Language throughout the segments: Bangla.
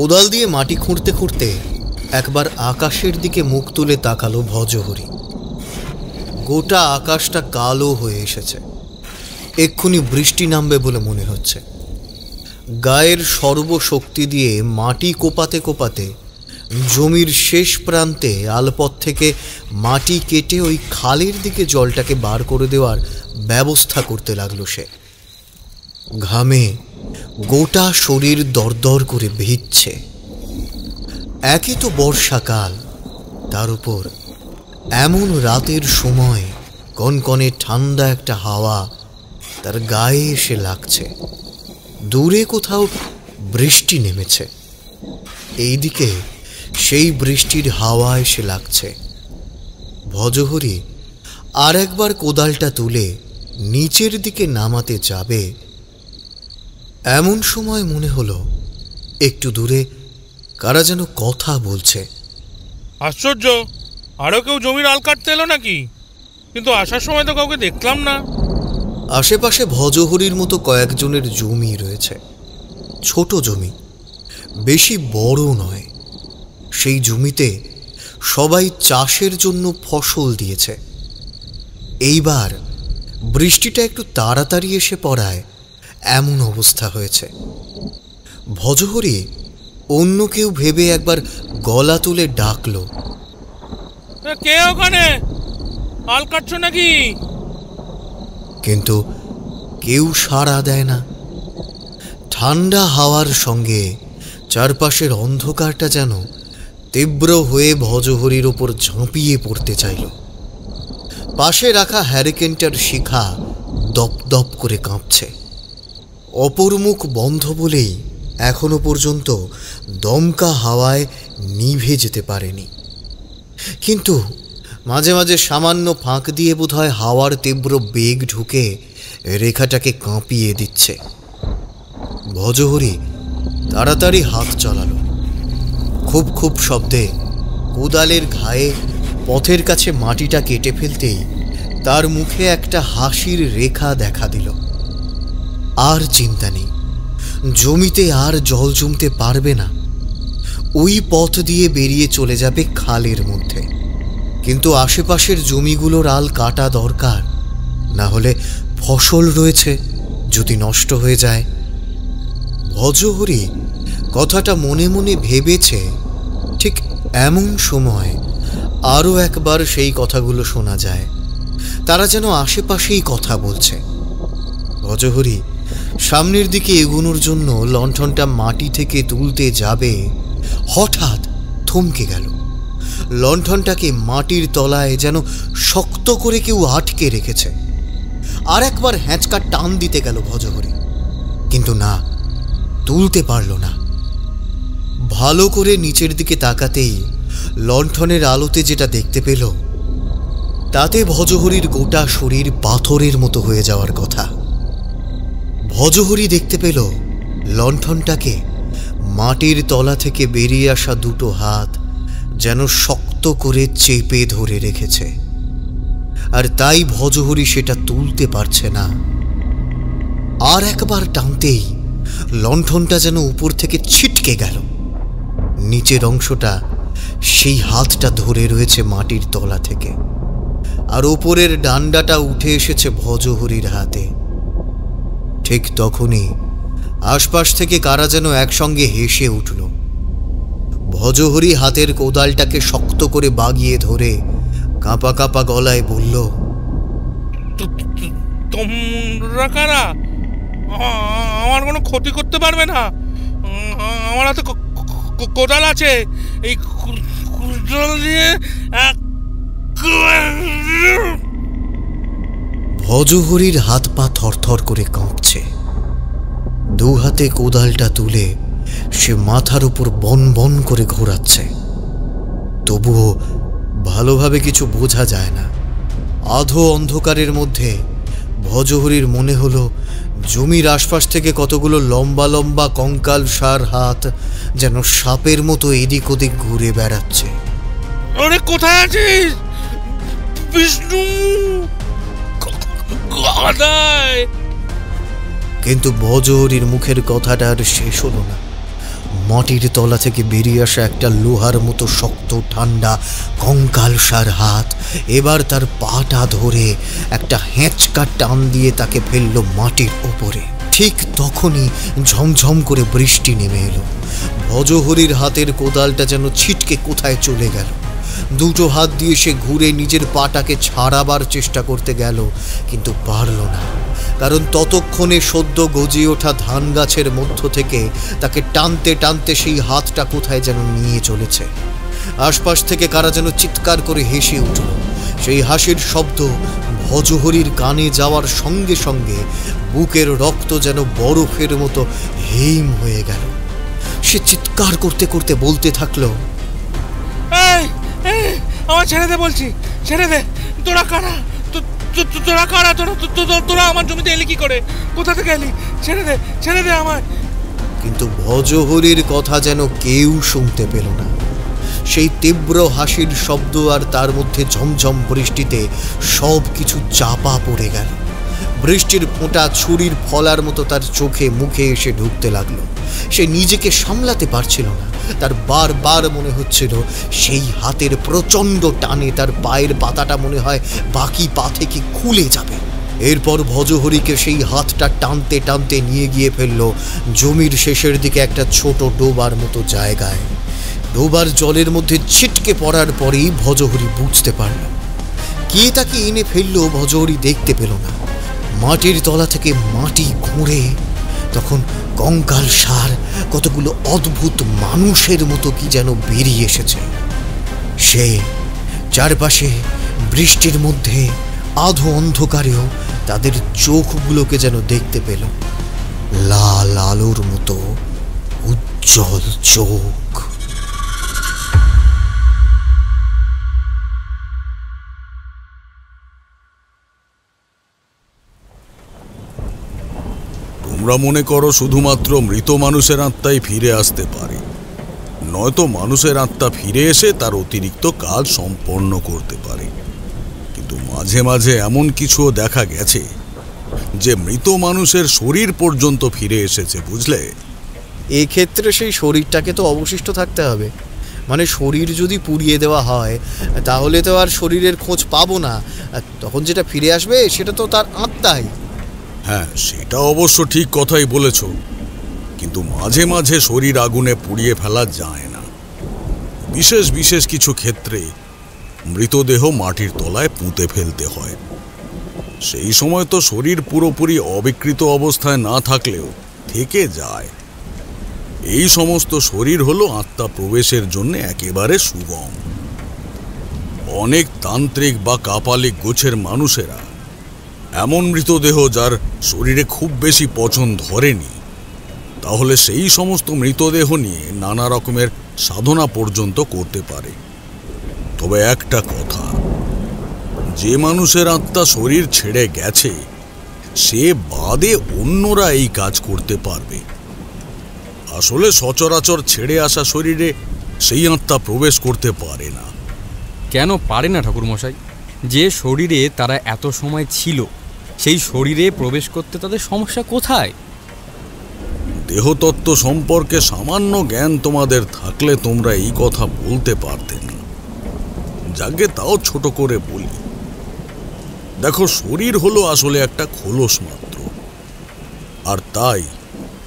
কোদাল দিয়ে মাটি খুঁড়তে খুঁড়তে একবার আকাশের দিকে মুখ তুলে তাকালো ভজহরি। গোটা আকাশটা কালো হয়ে এসেছে, এক্ষুনি বৃষ্টি নামবে বলে মনে হচ্ছে। গায়ের সর্বশক্তি দিয়ে মাটি কোপাতে কোপাতে জমির শেষ প্রান্তে আলপথ থেকে মাটি কেটে ওই খালের দিকে জলটাকে বার করে দেওয়ার ব্যবস্থা করতে লাগলো সে। ঘামে গোটা শরীর দরদর করে ভিজছে। একই তো বর্ষাকাল, তার উপর এমন রাতের সময় কনকনে ঠান্ডা একটা হাওয়া তার গায়ে এসে লাগছে। দূরে কোথাও বৃষ্টি নেমেছে, এইদিকে সেই বৃষ্টির হাওয়া এসে লাগছে। ভজহরি আর একবার কোদালটা তুলে নিচের দিকে নামাতে যাবে, এমন সময় মনে হলো একটু দূরে কারা যেন কথা বলছে। আশ্চর্য, আরো কেউ জমির আল কাটতে এলো নাকি? কিন্তু আসার সময় তো কাউকে দেখলাম না। আশেপাশে ভজহরির মতো কয়েকজনের জমি রয়েছে, ছোট জমি, বেশি বড় নয়। সেই জমিতে সবাই চাষের জন্য ফসল দিয়েছে। এইবার বৃষ্টিটা একটু তাড়াতাড়ি এসে পড়ায় এমন অবস্থা হয়েছে। ভজহরি অন্য কেউ ভেবে একবার গলা তুলে ডাকলো, কে ওখানে? আল কাটছো নাকি? কিন্তু কেউ সাড়া দেয় না। ঠান্ডা হাওয়ার সঙ্গে চারপাশের অন্ধকারটা যেন তীব্র হয়ে ভজহরির ওপর ঝাঁপিয়ে পড়তে চাইল। পাশে রাখা হ্যারিকেনটার শিখা দপ দপ করে কাঁপছে। অপর মুখ বন্ধ বলেই এখনো পর্যন্ত দমকা হাওয়ায় নিভে যেতে পারেনি, কিন্তু মাঝে মাঝে সামান্য ফাঁক দিয়ে বোধহয় হাওয়ার তীব্র বেগ ঢুকে রেখাটাকে কাঁপিয়ে দিচ্ছে। ভজহরি তাড়াতাড়ি হাত চালালো। খুব খুব শব্দে কোদালের ঘায়ে পথের কাছে মাটিটা কেটে ফেলতেই তার মুখে একটা হাসির রেখা দেখা দিল। আর চিন্তা নেই, জমিতে আর জল জমতে পারবে না। ওই পথ দিয়ে বেরিয়ে চলে যাবে খালের মধ্যে। কিন্তু আশেপাশের জমিগুলোর আল কাটা দরকার, না হলে ফসল রয়েছে, যদি নষ্ট হয়ে যায়। ভজহরি কথাটা মনে মনে ভেবেছে। ঠিক এমন সময় আরও একবার সেই কথাগুলো শোনা যায়। তারা যেন আশেপাশেই কথা বলছে। ভজহরি সামনের দিকে এগোনোর জন্য লণ্ঠনটা মাটি থেকে তুলতে যাবে, হঠাৎ থমকে গেল। লণ্ঠনটাকে মাটির তলায় যেন শক্ত করে কেউ আটকে রেখেছে। আর একবার হ্যাঁচকা টান দিতে গেল ভজহরি, কিন্তু না, তুলতে পারল না। ভালো করে নিচের দিকে তাকাতেই লণ্ঠনের আলোতে যেটা দেখতে পেল, তাতে ভজহরির গোটা শরীর পাথরের মতো হয়ে যাওয়ার কথা। ভজহরি দেখতে পেল লণ্ঠনটাকে মাটির তলা থেকে বেরিয়ে আসা দুটো হাত যেন শক্ত করে চেপে ধরে রেখেছে, আর তাই ভজহরি সেটা তুলতে পারছে না। আর একবার টানতেই লণ্ঠনটা যেন উপর থেকে ছিটকে গেল। নিচের অংশটা সেই হাতটা ধরে রয়েছে মাটির তলা থেকে, আর ওপরের ডান্ডাটা উঠে এসেছে ভজহরির হাতে। ঠিক তখনই আশপাশ থেকে কারা যেন একসঙ্গে হেসে উঠল। ভজহরি হাতের কোদালটাকে শক্ত করে বাগিয়ে ধরে কাঁপা কাঁপা গলায় বলল, তোমরা কারা? আমার কোনো ক্ষতি করতে পারবে না। আমার হাতে কোদাল আছে, এই কোদাল দিয়ে। ভজহরির হাত পা থরথর করে কাঁপছে। দু হাতে কোদালটা তুলে সে মাথার উপর বন বন করে ঘোরাচ্ছে। তবুও ভালোভাবে কিছু বোঝা যায় না। আধো অন্ধকারের মধ্যে ভজহরির মনে হলো জমির আশপাশ থেকে কতগুলো লম্বা লম্বা কঙ্কাল সার হাত যেন সাপের মতো এদিক ওদিক ঘুরে বেড়াচ্ছে। আরে কোথায় আছিস বিষ্ণু? কিন্তু ভজহরির মুখের কথাটা আর শেষ হলো না। মাটির তলা থেকে বেরিয়ে আসা একটা লোহার মতো শক্ত ঠান্ডা কঙ্কালসার হাত এবার তার পাটা ধরে একটা হ্যাঁচকা টান দিয়ে তাকে ফেলল মাটির ওপরে। ঠিক তখনই ঝমঝম করে বৃষ্টি নেমে এলো। ভজহরির হাতের কোদালটা যেন ছিটকে কোথায় চলে গেল। দুটো হাত দিয়ে সে ঘুরে নিজের পাটাকে ছাড়াবার চেষ্টা করতে গেল, কিন্তু পারল না, কারণ ততক্ষণে সদ্য গজিয়ে ওঠা ধান গাছের মধ্য থেকে তাকে টানতে টানতে সেই হাতটা কোথায় যেন নিয়ে চলেছে। আশপাশ থেকে কারা যেন চিৎকার করে হেসে উঠল। সেই হাসির শব্দ ভজহরির কানে যাওয়ার সঙ্গে সঙ্গে বুকের রক্ত যেন বরফের মতো হিম হয়ে গেল। সে চিৎকার করতে করতে বলতে থাকলো, আমার ছেড়ে দে বলছি, ছেড়ে দে। তোরা কারা? তোরা কারা? তোরা আমার জমিতে এলি কি করে? কোথা থেকে এলি? ছেড়ে দে, ছেড়ে দে আমায়। কিন্তু ভজহরির কথা যেন কেউ শুনতে পেল না। সেই তীব্র হাসির শব্দ আর তার মধ্যে ঝমঝম বৃষ্টিতে সব কিছু চাপা পড়ে গেল। বৃষ্টির ফোঁটা ছুরির ফলার মতো তার চোখে মুখে এসে ঢুকতে লাগলো। সে নিজেকে সামলাতে পারছিল না। তার বারবার মনে হচ্ছিল সেই হাতের প্রচণ্ড টানে তার পায়ের পাতাটা মনে হয় বাকি পা থেকে খুলে যাবে। এরপর ভজহরিকে সেই হাতটা টানতে টানতে নিয়ে গিয়ে ফেলল জমির শেষের দিকে একটা ছোট ডোবার মতো জায়গায়। ডোবার জলের মধ্যে ছিটকে পড়ার পরেই ভজহরি বুঝতে পারল কে তাকে এনে ফেলল। ভজহরি দেখতে পেল না। মাটির তলা থেকে মাটি খুঁড়ে তখন কঙ্কালসার কতগুলো অদ্ভুত মানুষের মতো কি যেন বেরিয়ে এসেছে। সে চারপাশে বৃষ্টির মধ্যে আধো অন্ধকারেও তাদের চোখগুলোকে যেন দেখতে পেল, লাল আলোর মতো উজ্জ্বল চোখ। তোমরা মনে করো শুধুমাত্র মৃত মানুষের আত্মাই ফিরে আসতে পারে, নয়তো মানুষের আত্মা ফিরে এসে তার অতিরিক্ত কাজ সম্পন্ন করতে পারে। কিন্তু মাঝে মাঝে এমন কিছুও দেখা গেছে যে মৃত মানুষের শরীর পর্যন্ত ফিরে এসেছে, বুঝলে? এক্ষেত্রে সেই শরীরটাকে তো অবশিষ্ট থাকতে হবে। মানে শরীর যদি পুড়িয়ে দেওয়া হয় তাহলে তো আর শরীরের খোঁজ পাবো না। তখন যেটা ফিরে আসবে সেটা তো তার আত্মাই। হ্যাঁ, সেটা অবশ্য ঠিক কথাই বলেছ, কিন্তু মাঝে মাঝে শরীর আগুনে পুড়িয়ে ফেলা যায় না। বিশেষ বিশেষ কিছু ক্ষেত্রে মৃতদেহ মাটির তলায় পুঁতে ফেলতে হয়। সেই সময় তো শরীর পুরোপুরি অবিকৃত অবস্থায় না থাকলেও থেকে যায়। এই সমস্ত শরীর হলো আত্মা প্রবেশের জন্য একেবারে সুগম। অনেক তান্ত্রিক বা কাপালিক গোছের মানুষেরা এমন মৃতদেহ যার শরীরে খুব বেশি পচন ধরেনি, তাহলে সেই সমস্ত মৃতদেহ নিয়ে নানা রকমের সাধনা পর্যন্ত করতে পারে। তবে একটা কথা, যে মানুষের আত্মা শরীর ছেড়ে গেছে সে বাদে অন্যরা এই কাজ করতে পারবে। আসলে সচরাচর ছেড়ে আসা শরীরে সেই আত্মা প্রবেশ করতে পারে না। কেন পারে না ঠাকুরমশাই? যে শরীরে তারা এত সময় ছিল সেই শরীরে প্রবেশ করতে তাদের সমস্যা কোথায়? দেহতত্ত্ব সম্পর্কে সামান্য জ্ঞান তোমাদের থাকলে তোমরা এই কথা বলতে পারতে না। যাকে তাও ছোট করে বলি, দেখো, শরীর হলো আসলে একটা খোলস মাত্র, আর তাই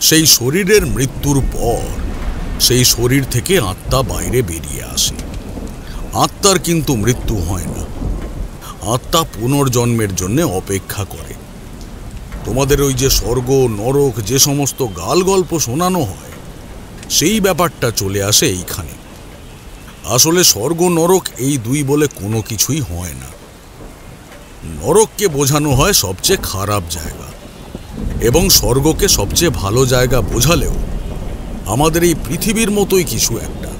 সেই শরীরের মৃত্যুর পর সেই শরীর থেকে আত্মা বাইরে বেরিয়ে আসে। আত্মার কিন্তু মৃত্যু হয় না। আত্মা পুনর্জন্মের জন্য অপেক্ষা করে। তোমাদের ওই যে স্বর্গ নরক যে সমস্ত গাল গল্প শোনানো হয়, সেই ব্যাপারটা চলে আসে এইখানে। আসলে স্বর্গ নরক এই দুই বলে কোনো কিছুই হয় না। নরককে বোঝানো হয় সবচেয়ে খারাপ জায়গা, এবং স্বর্গকে সবচেয়ে ভালো জায়গা বোঝালেও আমাদের এই পৃথিবীর মতোই কিছু একটা।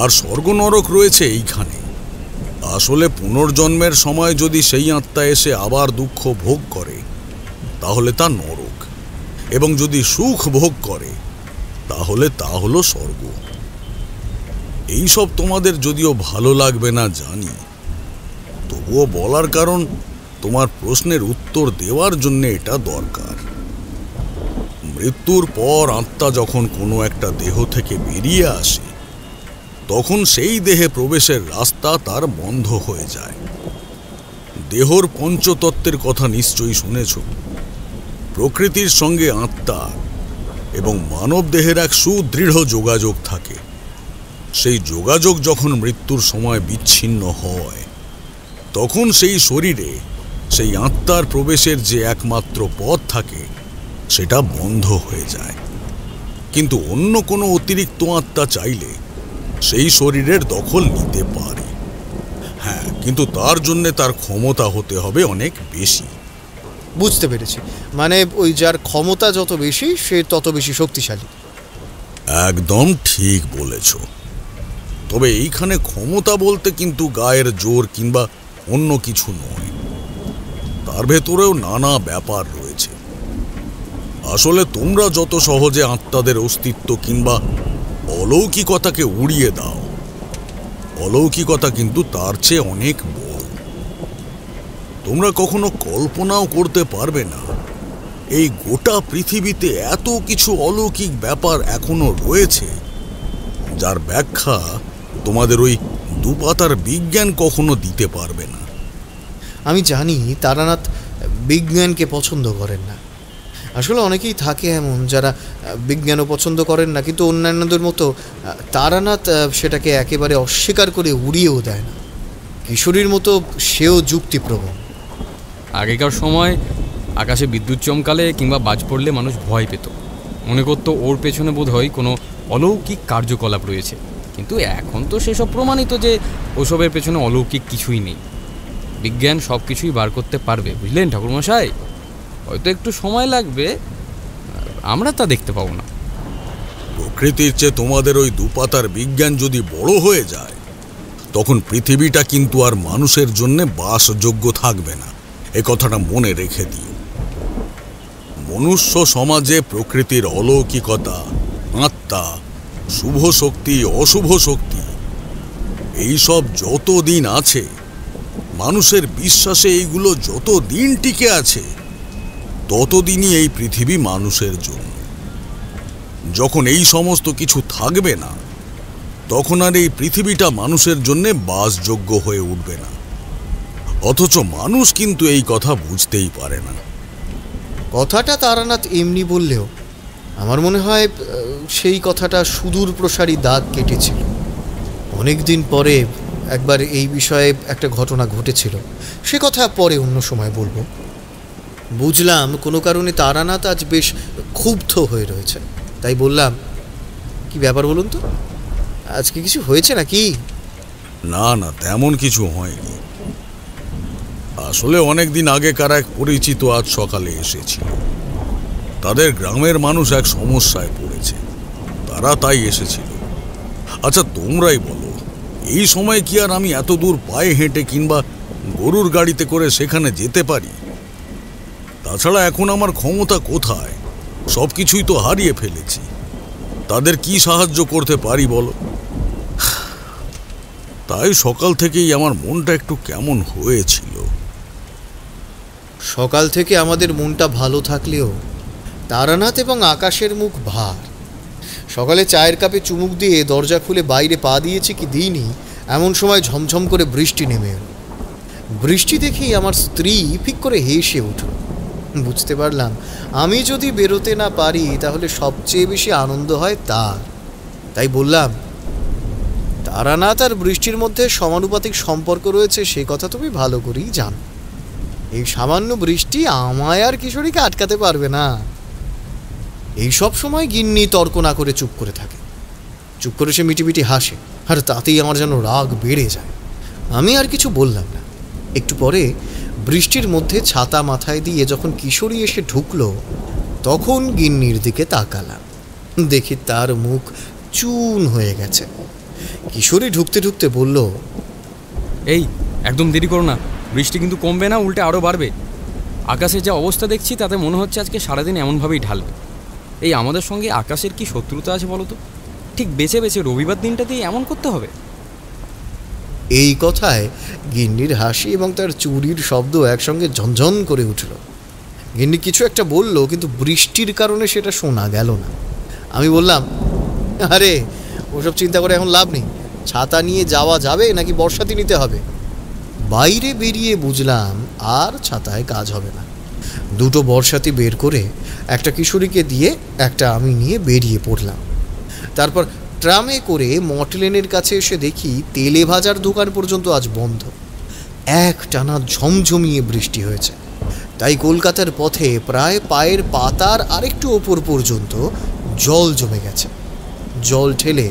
আর স্বর্গ নরক রয়েছে এইখানে। আসলে পুনর্জন্মের সময় যদি সেই আত্মা এসে আবার দুঃখ ভোগ করে তাহলে তা নরক, এবং যদি সুখ ভোগ করে তাহলে তা হলো স্বর্গ। এইসব তোমাদের যদিও ভালো লাগবে না জানি, তবুও বলার কারণ তোমার প্রশ্নের উত্তর দেওয়ার জন্য এটা দরকার। মৃত্যুর পর আত্মা যখন কোনো একটা দেহ থেকে বেরিয়ে আসে, তখন সেই দেহে প্রবেশের রাস্তা তার বন্ধ হয়ে যায়। দেহর পঞ্চতত্ত্বের কথা নিশ্চয়ই শুনেছ। প্রকৃতির সঙ্গে আত্মা এবং মানব দেহের এক সুদৃঢ় যোগাযোগ থাকে। সেই যোগাযোগ যখন মৃত্যুর সময় বিচ্ছিন্ন হয়, তখন সেই শরীরে সেই আত্মার প্রবেশের যে একমাত্র পথ থাকে সেটা বন্ধ হয়ে যায়। কিন্তু অন্য কোনো অতিরিক্ত আত্মা চাইলে সেই শরীরের দখল নিতে পারে। হ্যাঁ, কিন্তু তার জন্য তার ক্ষমতা হতে হবে অনেক বেশি। বুঝতে পেরেছি, মানে ওই যার ক্ষমতা যত বেশি সে তত বেশি শক্তিশালী। একদম ঠিক বলেছ। তবে এইখানে ক্ষমতা বলতে কিন্তু গায়ের জোর কিংবা অন্য কিছু নয়, তার ভেতরেও নানা ব্যাপার রয়েছে। আসলে তোমরা যত সহজে আত্মাদের অস্তিত্ব কিংবা অলৌকিকতাকে উড়িয়ে দাও, অলৌকিকতা কিন্তু তার চেয়ে অনেক বড়। তোমরা কখনো কল্পনাও করতে পারবে না এই গোটা পৃথিবীতে এত কিছু অলৌকিক ব্যাপার এখনো রয়েছে, যার ব্যাখ্যা তোমাদের ওই দুপাতার বিজ্ঞান কখনো দিতে পারবে না। আমি জানি তারানাথ বিজ্ঞানকে পছন্দ করেন না। আসলে অনেকেই থাকে এমন যারা বিজ্ঞানও পছন্দ করেন না, কিন্তু অন্যান্যদের মতো তারানাথ সেটাকে একেবারে অস্বীকার করে উড়িয়েও দেয় না। কিশোরীর মতো সেও যুক্তিপ্রবণ। আগেকার সময় আকাশে বিদ্যুৎ চমকালে কিংবা বাজ পড়লে মানুষ ভয় পেত, মনে করতো ওর পেছনে বোধ হয় কোনো অলৌকিক কার্যকলাপ রয়েছে। কিন্তু এখন তো সেসব প্রমাণিত যে ওসবের পেছনে অলৌকিক কিছুই নেই। বিজ্ঞান সব কিছুই বার করতে পারবে, বুঝলেন ঠাকুরমশাই। হয়তো একটু সময় লাগবে, আমরা তা দেখতে পাবো না। প্রকৃতির চেয়ে তোমাদের ওই দুপাতার বিজ্ঞান যদি বড় হয়ে যায়, তখন পৃথিবীটা কিন্তু আর মানুষের জন্য বাসযোগ্য থাকবে না। এ কথাটা মনে রেখে দিও। মনুষ্য সমাজে প্রকৃতির অলৌকিকতা, আত্মা, শুভ শক্তি, অশুভ শক্তি, এইসব যতদিন আছে, মানুষের বিশ্বাসে এইগুলো যতদিন টিকে আছে, ততদিনই এই পৃথিবী মানুষের জন্য। যখন এই সমস্ত কিছু থাকবে না, তখন আর এই পৃথিবীটা মানুষের জন্য বাসযোগ্য হয়ে উঠবে না। অথচ মানুষ কিন্তু এই কথা বুঝতেই পারে না। কথাটা তারানাথ এমনি বললেও আমার মনে হয় সেই কথাটা সুদূর প্রসারী দাগ কেটেছিল। অনেক দিন পরে একবার এই বিষয়ে একটা ঘটনা ঘটেছিল, সে কথা পরে অন্য সময় বলবো। বুঝলাম কোনো কারণে তারানাথ আজ বেশ ক্ষুব্ধ হয়ে রয়েছে, তাই বললাম, কি ব্যাপার বলুন তো, আজকে কিছু হয়েছে নাকি? না না, তেমন কিছু হয়নি। আসলে অনেক দিন আগেকার এক পরিচিত আজ সকালে এসেছিল। তাদের গ্রামের মানুষ এক সমস্যায় পড়েছে, তারা তাই এসেছিল। আচ্ছা তোমরাই বলো, এই সময় কি আর আমি এত দূর পায়ে হেঁটে কিংবা গরুর গাড়িতে করে সেখানে যেতে পারি? তাছাড়া এখন আমার ক্ষমতা কোথায়? সব কিছুই তো হারিয়ে ফেলেছি। তাদের কি সাহায্য করতে পারি বলো? তাই সকাল থেকেই আমার মনটা একটু কেমন হয়েছিল। সকাল থেকে আমাদের মনটা ভালো থাকলেও তারানাথ এবং আকাশের মুখ ভার। সকালে চায়ের কাপে চুমুক দিয়ে দরজা খুলে বাইরে পা দিয়েছি কি দিইনি, এমন সময় ঝমঝম করে বৃষ্টি নেমে এলো। বৃষ্টি দেখেই আমার স্ত্রী ফিক করে হেসে উঠল। বুঝতে পারলাম আমি যদি বেরোতে না পারি তাহলে সবচেয়ে বেশি আনন্দ হয় তার। তাই বললাম, তারানাথ আর বৃষ্টির মধ্যে সমানুপাতিক সম্পর্ক রয়েছে, সে কথা তুমি ভালো করেই জানো। এই সামান্য বৃষ্টি আমায় আর কিশোরীকে আটকাতে পারবে না। এই সব সময় গিন্নি তর্ক না করে চুপ করে থাকে। চুপ করে সে মিটিমিটি হাসে, আর তাতেই আমার যেন রাগ বেড়ে যায়। আমি আর কিছু বললাম না। একটু পরে বৃষ্টির মধ্যে ছাতা মাথায় দিয়ে যখন কিশোরী এসে ঢুকলো, তখন গিন্নির দিকে তাকালাম। দেখি তার মুখ চুন হয়ে গেছে। কিশোরী ঢুকতে ঢুকতে বলল, এই একদম দেরি করো না, বৃষ্টি কিন্তু কমবে না, উল্টে আরও বাড়বে। আকাশের যা অবস্থা দেখছি তাতে মনে হচ্ছে আজকে সারাদিন এমনভাবেই ঢালবে। এই আমাদের সঙ্গে আকাশের কি শত্রুতা আছে বলো তো? ঠিক বেছে বেছে রবিবার দিনটাতেই এমন করতে হবে? এই কথায় গিন্নির হাসি এবং তার চুরির শব্দ একসঙ্গে ঝনঝন করে উঠল। গিন্নি কিছু একটা বললো, কিন্তু বৃষ্টির কারণে সেটা শোনা গেল না। আমি বললাম, আরে ওসব চিন্তা করে এখন লাভ নেই, ছাতা নিয়ে যাওয়া যাবে নাকি বর্ষাতি নিতে হবে। বাইরে বেরিয়ে বুঝলাম আর ছাতায় কাজ হবে না। দুটো বর্ষাতি বের করে একটা কিশোরীকে দিয়ে একটা আমি নিয়ে বেরিয়ে পড়লাম। তারপর ট্রামে করে মটলেনের কাছে এসে দেখি তেলে ভাজার দোকান পর্যন্ত আজ বন্ধ। এক টানা ঝমঝমিয়ে বৃষ্টি হয়েছে, তাই কলকাতার পথে প্রায় পায়ের পাতার আরেকটু ওপর পর্যন্ত জল জমে গেছে। জল ঠেলে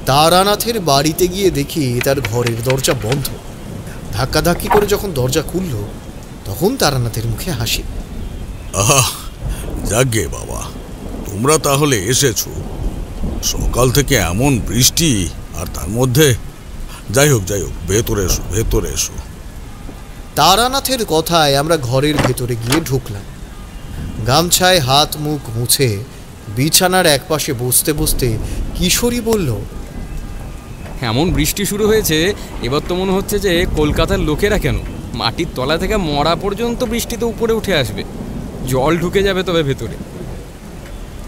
তারানাথের বাড়িতে গিয়ে দেখি তার ঘরের দরজা বন্ধ। ধাক্কাধাক্কি করে যখন দরজা খুলল তখন তারানাথের মুখে হাসি। আহা, যাগে বাবা, তোমরা তাহলে এসেছো। সকাল থেকে এমন বৃষ্টি, আর তার মধ্যে যাই হোক ভেতরে এসো, ভেতরে এসো। তারানাথের কথায় আমরা ঘরের ভেতরে গিয়ে ঢুকলাম। গামছায় হাত মুখ মুছে বিছানার একপাশে বসতে বসতে কিশোরী বলল, এমন বৃষ্টি শুরু হয়েছে, এবার তো মনে হচ্ছে যে কলকাতার লোকেরা কেন মাটির তলা থেকে মরা পর্যন্ত বৃষ্টিতে উপরে উঠে আসবে, জল ঢুকে যাবে তবে ভেতরে।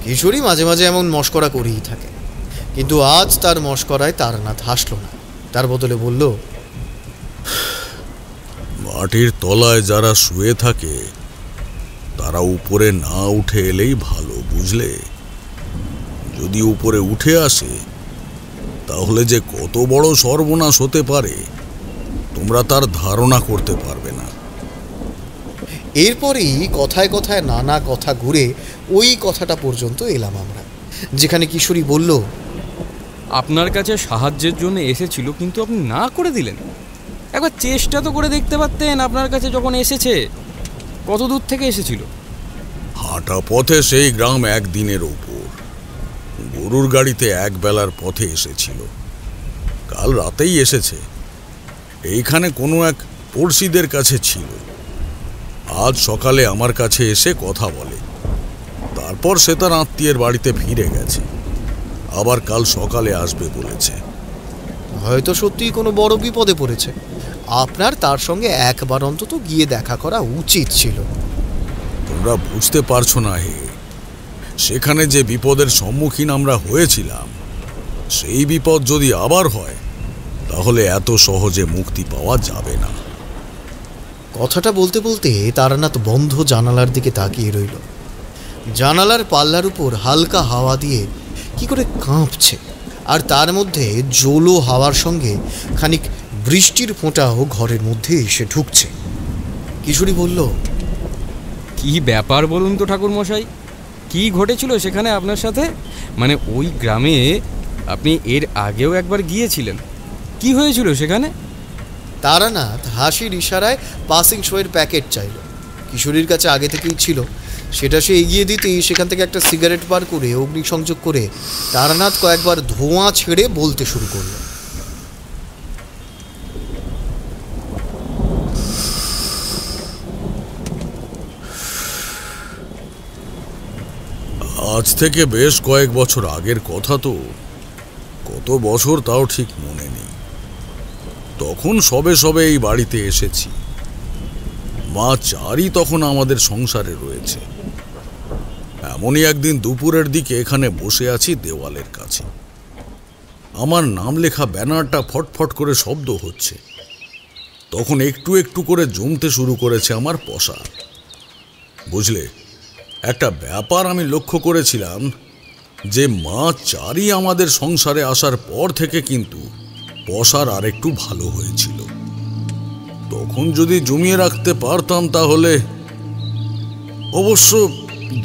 কিশোরী মাঝে মাঝে এমন মশকরা করেই থাকে, কিন্তু আজ তার মশকরায় তারানাথ হাসল না। তার বদলে বলল, মাটির তলায় যারা শুয়ে থাকে তারা উপরে না উঠে এলেই ভালো, বুঝলে? যদি উপরে উঠে আসে তাহলে যে কত বড় সর্বনাশ হতে পারে তোমরা তার ধারণা করতে পারবে না। এরপরেই কথায় কথায় নানা কথা ঘুরে ওই কথাটা পর্যন্ত এলাম আমরা, যেখানে কিশোরী বলল, আপনার কাছে সাহায্যের জন্য এসেছিল, কিন্তু আপনি না করে দিলেন। একবার চেষ্টা তো করে দেখতে পারতেন। আপনার কাছে যখন এসেছে, কত দূর থেকে এসেছিল? হাঁটা পথে সেই গ্রাম একদিনের উপর, গরুর গাড়িতে এক বেলার পথে এসেছিল। কাল রাতেই এসেছে। এইখানে কোনো এক পড়শিদের কাছে ছিল। আজ সকালে আমার কাছে এসে কথা বলে, তারপর সে তার আত্মীয়ের বাড়িতে ফিরে গেছে। আবার কাল সকালে আসবে বলেছে। হয়তো সত্যিই কোনো বড় বিপদে পড়েছে। আপনার তার সঙ্গে একবার অন্তত গিয়ে দেখা করা উচিত ছিল। তোমরা বুঝতে পারছো না হে, সেখানে যে বিপদের সম্মুখীন আমরা হয়েছিলাম, সেই বিপদ যদি আবার হয় তাহলে এত সহজে মুক্তি পাওয়া যাবে না। কথাটা বলতে বলতে তারানাথ বন্ধ জানালার দিকে তাকিয়ে রইল। জানালার পাল্লার উপর হালকা হাওয়া দিয়ে কি করে কাঁপছে, আর তার মধ্যে জোলো হাওয়ার সঙ্গে খানিক বৃষ্টির ফোঁটাও ঘরের মধ্যে এসে ঢুকছে। কিশোরী বলল, কি ব্যাপার বলুন তো ঠাকুরমশাই, কি ঘটেছিল সেখানে আপনার সাথে? মানে ওই গ্রামে আপনি এর আগেও একবার গিয়েছিলেন, কি হয়েছিল সেখানে? তারানাথ হাসির ইশারায় পাসিং শোয়ের প্যাকেট চাইল। কিশোরীর কাছে আগে থেকেই ছিল, সেটা সে এগিয়ে দিতেই সেখান থেকে একটা সিগারেট বার করে অগ্নিসংযোগ করে তারানাথ কয়েকবার ধোঁয়া ছেড়ে বলতে শুরু করল, আজ থেকে বেশ কয়েক বছর আগের কথা তো, কত বছর তাও ঠিক মনে নেই। তখন সবে সবে এই বাড়িতে এসেছি। মা চারি তখন আমাদের সংসারে রয়েছে। এমনই একদিন দুপুরের দিকে এখানে বসে আছি দেওয়ালের কাছে। আমার নাম লেখা ব্যানারটা ফটফট করে শব্দ হচ্ছে। তখন একটু একটু করে জমতে শুরু করেছে আমার পসা। বুঝলে, একটা ব্যাপার আমি লক্ষ্য করেছিলাম যে মা চারি আমাদের সংসারে আসার পর থেকে কিন্তু পসার আর একটু ভালো হয়েছিল। তখন যদি জমিয়ে রাখতে পারতাম তাহলে, অবশ্য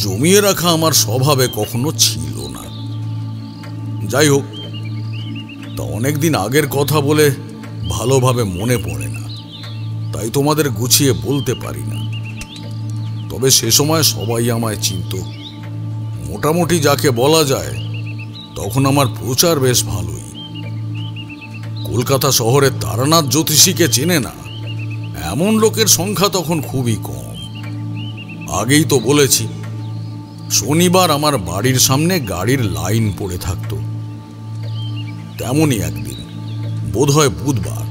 জমিয়ে রাখা আমার স্বভাবে কখনো ছিল না। যাই হোক, তা অনেকদিন আগের কথা বলে ভালোভাবে মনে পড়ে না, তাই তোমাদের গুছিয়ে বলতে পারি না। তবে সে সময় সবাই আমায় চিনত। মোটামুটি যাকে বলা যায়, তখন আমার প্রচার বেশ ভালোই। কলকাতা শহরে তারানাথ জ্যোতিষীকে চেনে না এমন লোকের সংখ্যা তখন খুবই কম। আগেই তো বলেছি, শনিবার আমার বাড়ির সামনে গাড়ির লাইন পড়ে থাকত। তেমনই একদিন, বোধহয় বুধবার,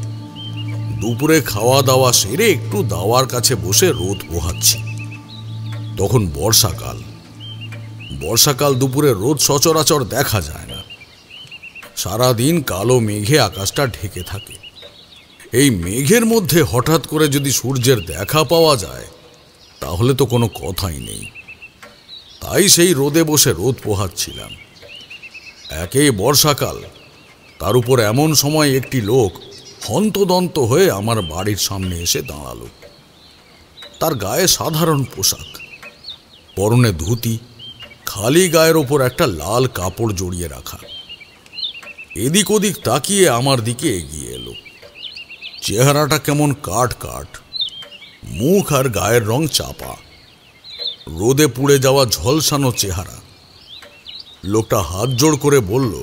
দুপুরে খাওয়া দাওয়া সেরে একটু দাওয়ার কাছে বসে রোদ পোহাচ্ছি। তখন বর্ষাকাল। বর্ষাকাল দুপুরে রোদ সচরাচর দেখা যায় না। সারাদিন কালো মেঘে আকাশটা ঢেকে থাকে। এই মেঘের মধ্যে হঠাৎ করে যদি সূর্যের দেখা পাওয়া যায় তাহলে তো কোনো কথাই নেই। তাই সেই রোদে বসে রোদ পোহাচ্ছিলাম। একেই বর্ষাকাল, তার উপর এমন সময় একটি লোক হন্তদন্ত হয়ে আমার বাড়ির সামনে এসে দাঁড়ালো। তার গায়ে সাধারণ পোশাক, পরনে ধুতি, খালি গায়ের ওপর একটা লাল কাপড় জড়িয়ে রাখা। এদিক ওদিক তাকিয়ে আমার দিকে এগিয়ে এলো। চেহারাটা কেমন কাঠ কাঠ, মুখ আর গায়ের রং চাপা, রোদে পুড়ে যাওয়া ঝলসানো চেহারা। লোকটা হাত জোড় করে বলল,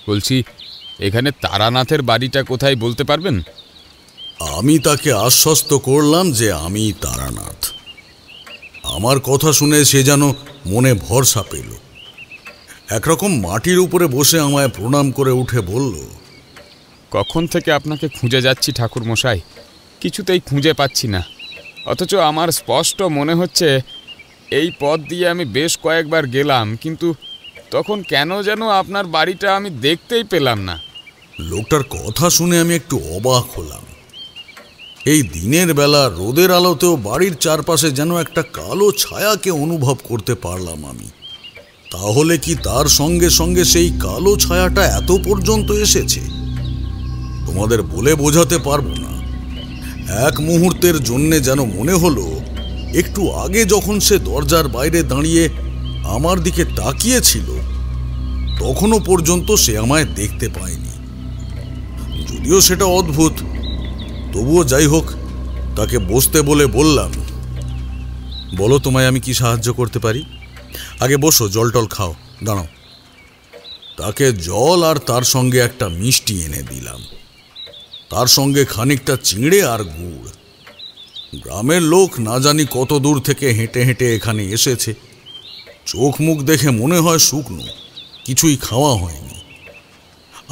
বলছি এখানে তারানাথের বাড়িটা কোথায় বলতে পারবেন? আমি তাকে আশ্বস্ত করলাম যে আমি তারানাথ। আমার কথা শুনে সে যেন মনে ভরসা পেল। একরকম মাটির উপরে বসে আমায় প্রণাম করে উঠে বলল, কখন থেকে আপনাকে খুঁজে যাচ্ছি ঠাকুর মশাই, কিছুতেই খুঁজে পাচ্ছি না। অথচ আমার স্পষ্ট মনে হচ্ছে এই পথ দিয়ে আমি বেশ কয়েকবার গেলাম, কিন্তু তখন কেন যেন আপনার বাড়িটা আমি দেখতেই পেলাম না। লোকটার কথা শুনে আমি একটু অবাক হলাম। এই দিনের বেলা রোদের আলোতেও বাড়ির চারপাশে যেন একটা কালো ছায়াকে অনুভব করতে পারলাম আমি। তাহলে কি তার সঙ্গে সঙ্গে সেই কালো ছায়াটা এত পর্যন্ত এসেছে? তোমাদের বলে বোঝাতে পারবো না। এক মুহূর্তের জন্যে যেন মনে হলো একটু আগে যখন সে দরজার বাইরে দাঁড়িয়ে আমার দিকে তাকিয়েছিল তখনও পর্যন্ত সে আমায় দেখতে পায়নি। যদিও সেটা অদ্ভুত, তবুও যাই হোক, তাকে বসতে বলে বললাম, বলো তোমায় আমি কি সাহায্য করতে পারি? আগে বসো, জল টল খাও, দাঁড়াও। তাকে জল আর তার সঙ্গে একটা মিষ্টি এনে দিলাম, তার সঙ্গে খানিকটা চিঁড়ে আর গুড়। গ্রামের লোক না জানি কত দূর থেকে হেঁটে হেঁটে এখানে এসেছে। চোখ মুখ দেখে মনে হয় শুকনো, কিছুই খাওয়া হয়নি।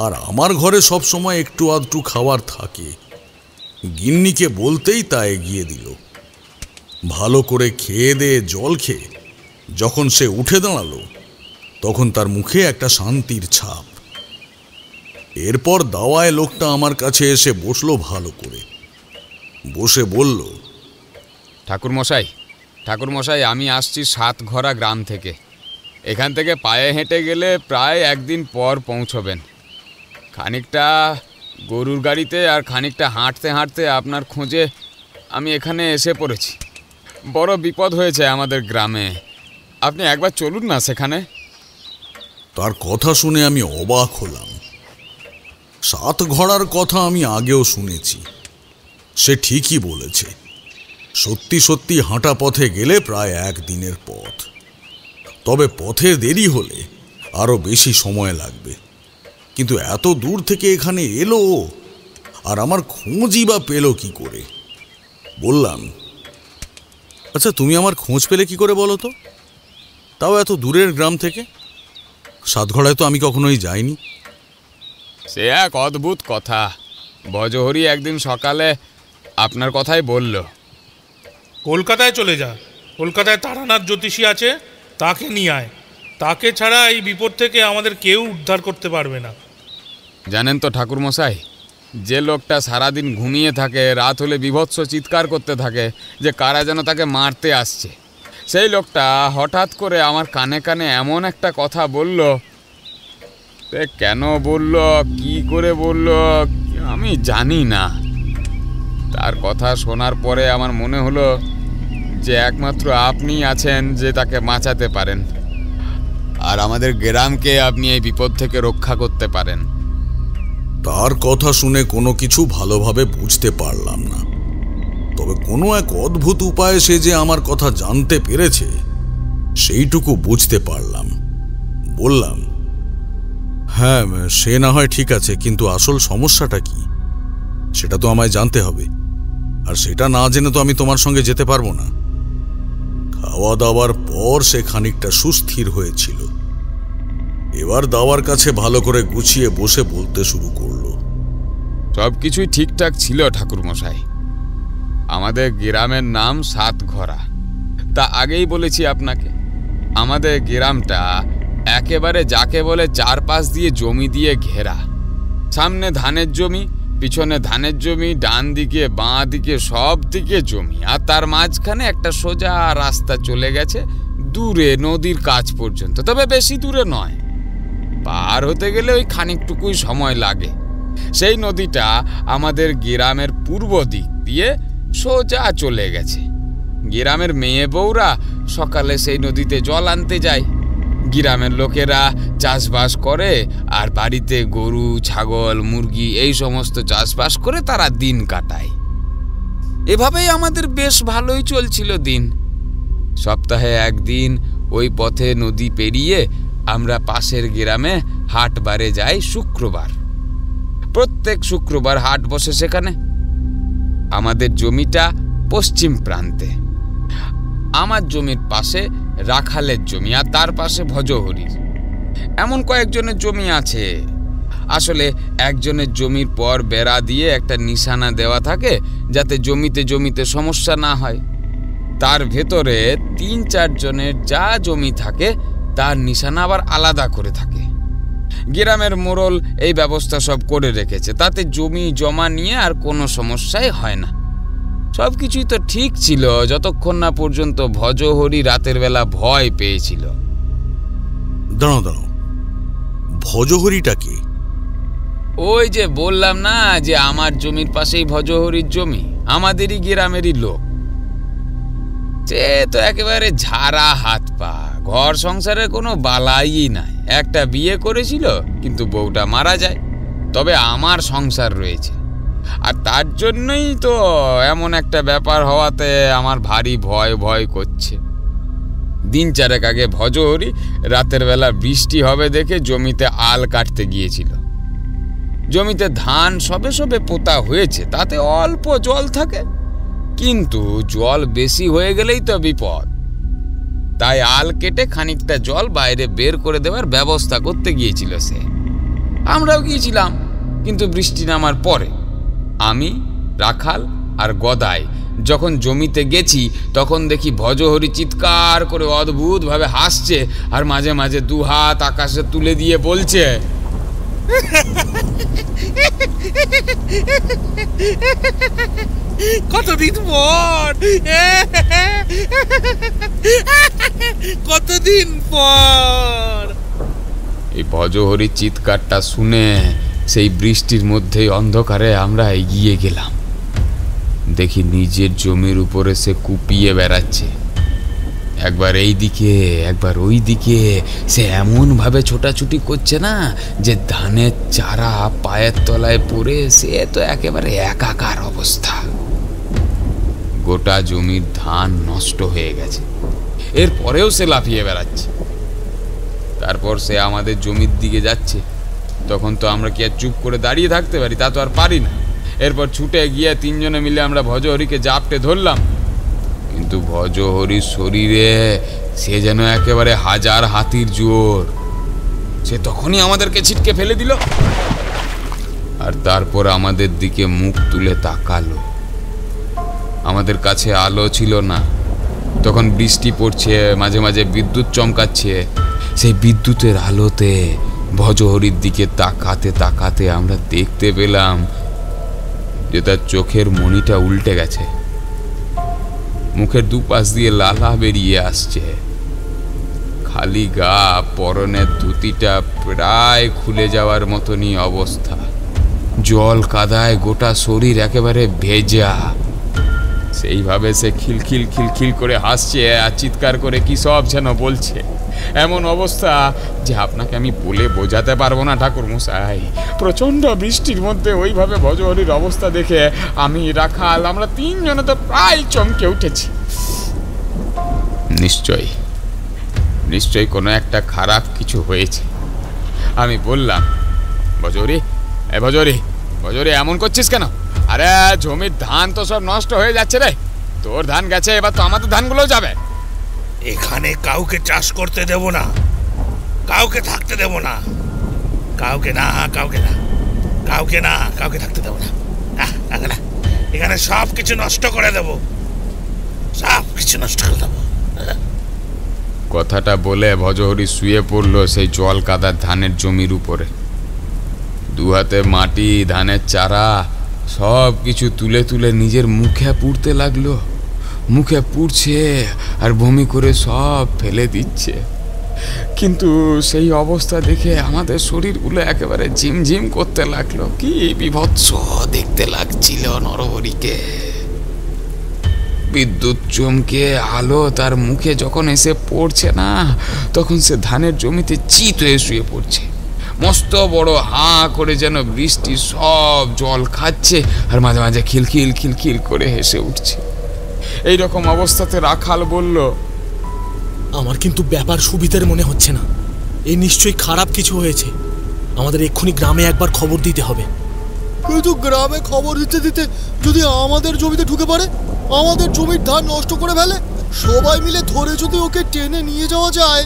আর আমার ঘরে সব সময় একটু আধটু খাবার থাকে। গিন্নিকে বলতেই তা এগিয়ে দিল। ভালো করে খেয়ে দিয়ে জল খেয়ে যখন সে উঠে দাঁড়ালো তখন তার মুখে একটা শান্তির ছাপ। এরপর দাওয়ায় লোকটা আমার কাছে এসে বসলো ভালো করে। বসে বলল, ঠাকুর মশাই, আমি আসছি সাতঘরা গ্রাম থেকে। এখান থেকে পায়ে হেঁটে গেলে প্রায় একদিন পর পৌঁছবেন। খানিকটা গরুর গাড়িতে আর খানিকটা হাঁটতে হাঁটতে আপনার খোঁজে আমি এখানে এসে পড়েছি। বড় বিপদ হয়েছে আমাদের গ্রামে, আপনি একবার চলুন না সেখানে। তার কথা শুনে আমি অবাক হলাম। সাতঘরার কথা আমি আগেও শুনেছি, সে ঠিকই বলেছে। সত্যি সত্যি হাঁটা পথে গেলে প্রায় একদিনের পথ। তবে পথে দেরি হলে আরো বেশি সময় লাগবে। কিন্তু এত দূর থেকে এখানে এলো আর আমার খোঁজই বা পেল কি করে? বললাম, আচ্ছা তুমি আমার খোঁজ পেলে কি করে বলো তো? তাও এত দূরের গ্রাম থেকে। সাতঘরায় তো আমি কখনোই যাইনি। সে এক অদ্ভুত কথা। ভজহরি একদিন সকালে আপনার কথাই বলল। কলকাতায় চলে যা, কলকাতায় তারানাথ জ্যোতিষী আছে, তাকে নিয়ে আয়। তাকে ছাড়া এই বিপদ থেকে আমাদের কেউ উদ্ধার করতে পারবে না। জানেন তো ঠাকুর মশাই, যে লোকটা সারাদিন ঘুমিয়ে থাকে, রাত হলে বীভৎস চিৎকার করতে থাকে যে কারা যেন তাকে মারতে আসছে, সেই লোকটা হঠাৎ করে আমার কানে কানে এমন একটা কথা বলল। সে কেন বলল, কি করে বলল, আমি জানি না। তার কথা শোনার পরে আমার মনে হলো যে একমাত্র আপনি আছেন যে তাকে বাঁচাতে পারেন, আর আমাদের গ্রামকে আপনি এই বিপদ থেকে রক্ষা করতে পারেন। তার কথা শুনে কোনো কিছু ভালোভাবে বুঝতে পারলাম না। তবে কোনো এক অদ্ভুত উপায়ে সে যে আমার কথা জানতে পেরেছে সেইটুকু বুঝতে পারলাম। বললাম, হ্যাঁ সে না হয় ঠিক আছে, কিন্তু আসল সমস্যাটা কি সেটা তো আমায় জানতে হবে। আর সেটা না জেনে তো আমি তোমার সঙ্গে যেতে পারবো না। খাওয়া দাওয়ার পর সে খানিকটা সুস্থির হয়েছিল। এবার দাওয়ার কাছে ভালো করে গুছিয়ে বসে বলতে শুরু করলো। সব কিছুই ঠিকঠাক ছিল ঠাকুর মশাই। আমাদের গ্রামের নাম সাতঘরা। তা আগেই বলেছি আপনাকে, আমাদের গ্রামটা একেবারে যাকে বলে চারপাশ দিয়ে জমি দিয়ে ঘেরা। সামনে ধানের জমি, পিছনে ধানের জমি, ডান দিকে বাঁ দিকে সব দিকে জমি, আর তার মাঝখানে একটা সোজা রাস্তা চলে গেছে দূরে নদীর কাছ পর্যন্ত, তবে বেশি দূরে নয়। পার হতে গেলে ওই খানিকটুকুই সময় লাগে। সেই নদীটা আমাদের গ্রামের পূর্ব দিক দিয়ে সোজা চলে গেছে। গ্রামের মেয়ে বউরা সকালে সেই নদীতে জল আনতে যায়। গ্রামের লোকেরা চাষবাস করে, আর বাড়িতে গরু, ছাগল, মুরগি এই সমস্ত চাষবাস করে তারা দিন কাটায়। এভাবেই আমাদের বেশ ভালোই চলছিল দিন। সপ্তাহে একদিন ওই পথে নদী পেরিয়ে আমরা পাশের গ্রামে হাটবারে যাই শুক্রবার। প্রত্যেক শুক্রবার হাট বসে সেখানে। আমাদের জমিটা পশ্চিম প্রান্তে। আমার জমির পাশে রাখালের জমি, আর তার পাশে ভজহরির। এমন কয়েকজনের জমি আছে। আসলে একজনের জমির পর বেড়া দিয়ে একটা নিশানা দেওয়া থাকে, যাতে জমিতে জমিতে সমস্যা না হয়। তার ভেতরে ৩-৪ জনের যা জমি থাকে তার নিশানা আবার আলাদা করে থাকে। গ্রামের মোড়ল এই ব্যবস্থা সব করে রেখেছে, তাতে জমি জমা নিয়ে আর কোনো সমস্যাই হয় না। সব কিছুই তো ঠিক ছিল যতক্ষণ না পর্যন্ত ভজহরি রাতের বেলা ভয় পেয়েছিল। দাঁড়াও, ভজহরিটা কি? ওই যে বললাম না যে আমার জমির পাশেই ভজহরির জমি, আমাদেরই গ্রামেরই লোক। সে তো একেবারে ঝাড়া হাত পা, ঘর সংসারের কোনো বালাই নাই। একটা বিয়ে করেছিল, কিন্তু বউটা মারা যায়। তবে আমার সংসার রয়েছে, আর তার জন্যই তো এমন একটা ব্যাপার হওয়াতে আমার ভারী ভয় ভয় করছে। দিন 4 আগে ভজহরি রাতের বেলা বৃষ্টি হবে দেখে জমিতে আল কাটতে গিয়েছিল। জমিতে ধান সবে সবে পোতা হয়েছে, তাতে অল্প জল থাকে, কিন্তু জল বেশি হয়ে গেলেই তো বিপদ। তাই আল কেটে খানিকটা জল বাইরে বের করে দেওয়ার ব্যবস্থা করতে গিয়েছিল সে। আমরাও গিয়েছিলাম, কিন্তু বৃষ্টি নামার পরে। আমি, রাখাল আর গদাই যখন জমিতে গেছি, তখন দেখি ভজহরি চিৎকার করে অদ্ভুতভাবে হাসছে, আর মাঝে মাঝে 2 হাত আকাশে তুলে দিয়ে বলছে, কতদিন পর, কতদিন পর। এই ভজহরির চিৎকারটা শুনে সেই বৃষ্টির মধ্যে অন্ধকারে আমরা এগিয়ে গেলাম। দেখি নিজের জমির উপরে সে কুপিয়ে বেড়াচ্ছে, একবার এই দিকে একবার ওই দিকে। সে এমন ভাবে ছোটাছুটি করছে না যে ধানের চারা পায়ের তলায় পড়ে সে তো একেবারে একাকার অবস্থা। গোটা জমির ধান নষ্ট হয়ে গেছে, এরপরেও সে লাফিয়ে বেড়াচ্ছে। তারপর সে আমাদের জমির দিকে যাচ্ছে। তখন তো আমরা কি আর চুপ করে দাঁড়িয়ে থাকতে পারি? তা তো আর পারি না। এরপর ছুটে গিয়ে 3 জনে মিলে আমরা ভজহরিকে জাপটে ধরলাম, কিন্তু ভজহরির শরীরে সে যেন একেবারে 1000 হাতির জোর। সে তখনই আমাদেরকে ছিটকে ফেলে দিল, আর তারপর আমাদের দিকে মুখ তুলে তাকালো। আমাদের কাছে আলো ছিল না, তখন বৃষ্টি পড়ছে, মাঝে মাঝে বিদ্যুৎ চমকাচ্ছে। সেই বিদ্যুতের আলোতে ভজহরির দিকে তাকাতে তাকাতে আমরা দেখতে পেলাম যে তার চোখের মণিটা উল্টে গেছে, মুখের দুপাশ দিয়ে লালা বেরিয়ে আসছে, খালি গা, পরনের ধুতিটা প্রায় খুলে যাওয়ার মতনই অবস্থা, জল কাদায় গোটা শরীর একেবারে ভেজা। সেইভাবে সে খিলখিল খিলখিল করে হাসছে আর চিৎকার করে কি সব যেন বলছে। এমন অবস্থা যে আপনাকে আমি বলে বোঝাতে পারবো না ঠাকুর মশাই। প্রচন্ড বৃষ্টির মধ্যে ওইভাবে ভজহরির অবস্থা দেখে আমি, রাখাল, আমরা 3 জনে তো প্রায় চমকে উঠেছি। নিশ্চয়ই কোনো একটা খারাপ কিছু হয়েছে। আমি বললাম, ভজহরি, ভজহরি এমন করছিস কেন? আরে জমির ধান তো সব নষ্ট হয়ে যাচ্ছে রে। তোর ধান গেছে, এবার তো আমাদের ধানগুলোও যাবে। এখানে কাউকে চাষ করতে দেব না, কাউকে থাকতে দেব না, কাউকে থাকতে দেব না। এখানে সব কিছু নষ্ট করে দেব, সব কিছু নষ্ট করে দেব। কথাটা বলে ভজহরি শুয়ে পড়ল সেই জল কাদার ধানের জমির উপরে। দু হাতে মাটি, ধানের চারা সব কিছু তুলে তুলে নিজের মুখে পুড়তে লাগলো। মুখে পুড়ছে আর বমি করে সব ফেলে দিচ্ছে। কিন্তু সেই অবস্থা দেখে আমাদের শরীরগুলো একেবারে ঝিমঝিম করতে লাগলো। কি বিভৎস দেখতে লাগছিল নরহরিকে। বিদ্যুৎ চমকে আলো তার মুখে যখন এসে পড়ছে না, তখন সে ধানের জমিতে চিত হয়ে শুয়ে পড়ছে। মস্ত বড় হাঁ করে যেন বৃষ্টি সব জল খাচ্ছে আর মাঝে মাঝে খিলখিল খিলখিল করে হেসে উঠছে। এইরকম অবস্থাতে রাখাল বলল, আমার কিন্তু ব্যাপার সুবিধার মনে হচ্ছে না। এই নিশ্চয়ই খারাপ কিছু হয়েছে। আমাদের এক্ষুনি গ্রামে একবার খবর দিতে হবে। কিন্তু গ্রামে খবর দিতে দিতে যদি আমাদের জমিতে ঢুকে পড়ে, আমাদের জমির ধান নষ্ট করে ফেলে, সবাই মিলে ধরে যদি ওকে টেনে নিয়ে যাওয়া যায়।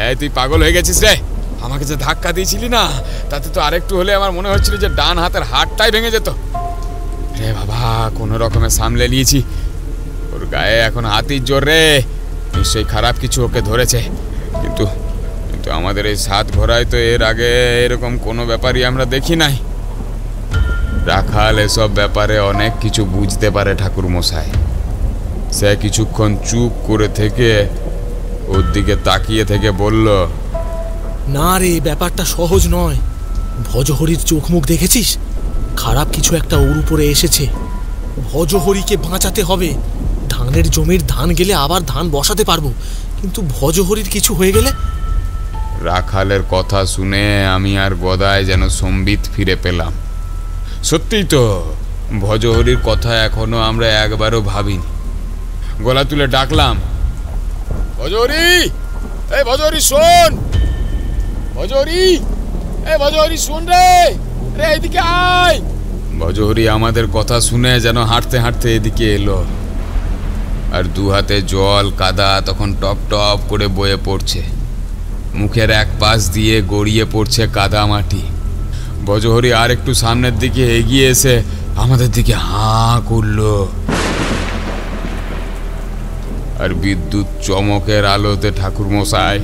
এই তুই পাগল হয়ে গেছিস রে? আমাকে যে ধাক্কা দিয়েছিলি না, তাতে তো আরেকটু হলে আমার মনে হচ্ছিল যে ডান হাতের হাড়টাই ভেঙে যেত রে বাবা। কোনো রকমে সামলে নিয়েছি। ওর গায়ে এখন হাতির জোর রে। নিশ্চয়ই খারাপ কিছু ওকে ধরেছে। কিন্তু কিন্তু আমাদের এই সাত ঘোড়ায় তো এর আগে এরকম কোনো ব্যাপারই আমরা দেখি নাই। রাখাল এসব ব্যাপারে অনেক কিছু বুঝতে পারে ঠাকুর মশাই। সে কিছুক্ষণ চুপ করে থেকে ওর দিকে তাকিয়ে থেকে বলল, না রে, ব্যাপারটা সহজ নয়। ভজহরির চোখ মুখ দেখেছিস? খারাপ কিছু একটা ওর উপরে এসেছে। ভজহরিকে বাঁচাতে হবে। ধানের জমির ধান গেলে আবার ধান বসাতে পারবো, কিন্তু ভজহরির কিছু হয়ে গেলে। রাখালের কথা শুনে আমি আর গদায় যেন সম্বিত ফিরে পেলাম। সত্যিই তো, ভজহরির কথা এখনো আমরা একবারও ভাবিনি। গলা তুলে ডাকলাম, ভজহরি, এই ভজহরি শোন, ভজহরি, এই ভজহরি শোন রে, রে এদিকে আয়। ভজহরি আমাদের কথা শুনে যেন হাঁটতে হাঁটতে এদিকে এলো। আর দু হাতে জল কাদা তখন টপ টপ করে বয়ে পড়ছে। মুখের এক পাশ দিয়ে গড়িয়ে পড়ছে কাদা মাটি। ভজহরি আর একটু সামনের দিকে এগিয়ে এসে আমাদের দিকে হাঁ করল। আর বিদ্যুৎ চমকের আলোতে ঠাকুরমশাই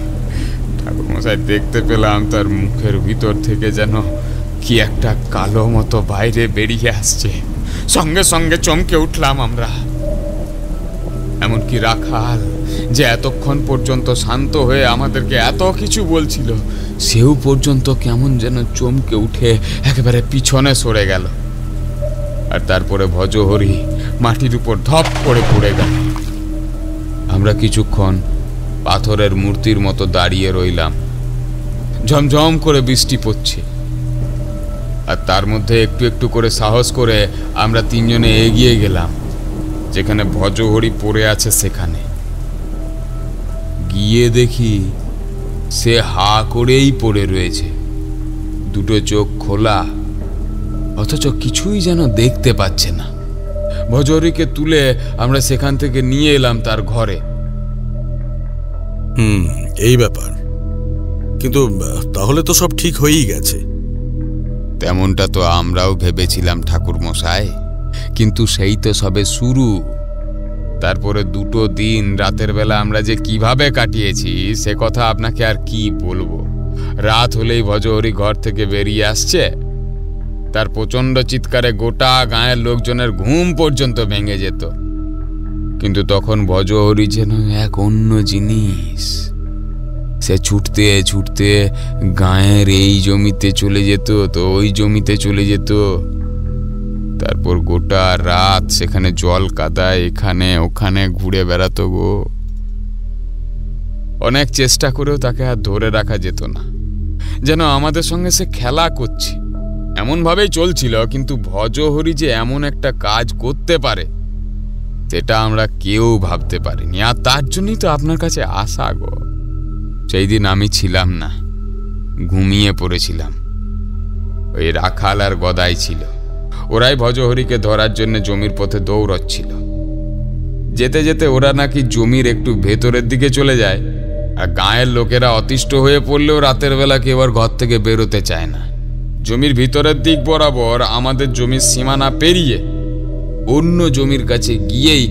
দেখতে পেলাম তার মুখের ভিতর থেকে যেন কি একটা কালো মতো বাইরে বেরিয়ে আসছে। সঙ্গে সঙ্গে চমকে উঠলাম আমরা। এমনকি রাখাল, যে এতক্ষণ পর্যন্ত শান্ত হয়ে আমাদেরকে এত কিছু বলছিল, সেও পর্যন্ত কেমন যেন চমকে উঠে একেবারে পিছনে সরে গেল। আর তারপরে ভজহরি মাটির উপর ধপ করে পড়ে গেল। আমরা কিছুক্ষণ পাথরের মূর্তির মতো দাঁড়িয়ে রইলাম। ঝমঝম করে বৃষ্টি পড়ছে। আর তার মধ্যে একটু একটু করে সাহস করে আমরা তিনজনে এগিয়ে গেলাম যেখানে ভজহরি পড়ে আছে। সেখানে গিয়ে দেখি সে হা করেই পড়ে রয়েছে, দুটো চোখ খোলা, অথচ কিছুই যেন দেখতে পাচ্ছে না। ভজহরিকে তুলে আমরা সেখান থেকে নিয়ে এলাম তার ঘরে। এই ব্যাপার। কিন্তু তাহলে তো সব ঠিক হয়েই গেছে। তেমনটা তো আমরাও ভেবেছিলাম ঠাকুর মশাই, কিন্তু সেই তো সবে শুরু। তারপরে দুটো দিন রাতের বেলা আমরা যে কিভাবে কাটিয়েছি সে কথা আপনাকে আর কি বলবো। রাত হলেই ভজহরি ঘর থেকে বেরিয়ে আসছে। তার প্রচণ্ড চিৎকারে গোটা গাঁয়ের লোকজনের ঘুম পর্যন্ত ভেঙে যেত। কিন্তু তখন ভজহরি যেন এক অন্য জিনিস। সে ছুটতে ছুটতে গাঁয়ের এই জমিতে চলে যেত, তো ওই জমিতে চলে যেত। তারপর গোটা রাত সেখানে জল কাদায় এখানে ওখানে ঘুরে বেড়াতো গো। অনেক চেষ্টা করেও তাকে আর ধরে রাখা যেত না, যেন আমাদের সঙ্গে সে খেলা করছে। এমনভাবেই চলছিল। কিন্তু ভজহরি যে এমন একটা কাজ করতে পারে সেটা আমরা কেউ ভাবতে পারিনি। আর তার জন্যই তো আপনার কাছে আসা গো। সেই দিন আমি ছিলাম না, ঘুমিয়ে পড়েছিলাম। ওই রাখাল আর গদাই ছিল। ওরাই ভজহরিকে ধরার জন্য জমির পথে দৌড়চ্ছিল। যেতে যেতে ওরা নাকি জমির একটু ভেতরের দিকে চলে যায়। আর গাঁয়ের লোকেরা অতিষ্ঠ হয়ে পড়লেও রাতের বেলা কেউ আর ঘর থেকে বেরোতে চায় না। জমির ভিতরের দিক বরাবর আমাদের জমির সীমানা পেরিয়ে অন্য জমির কাছে গিয়েই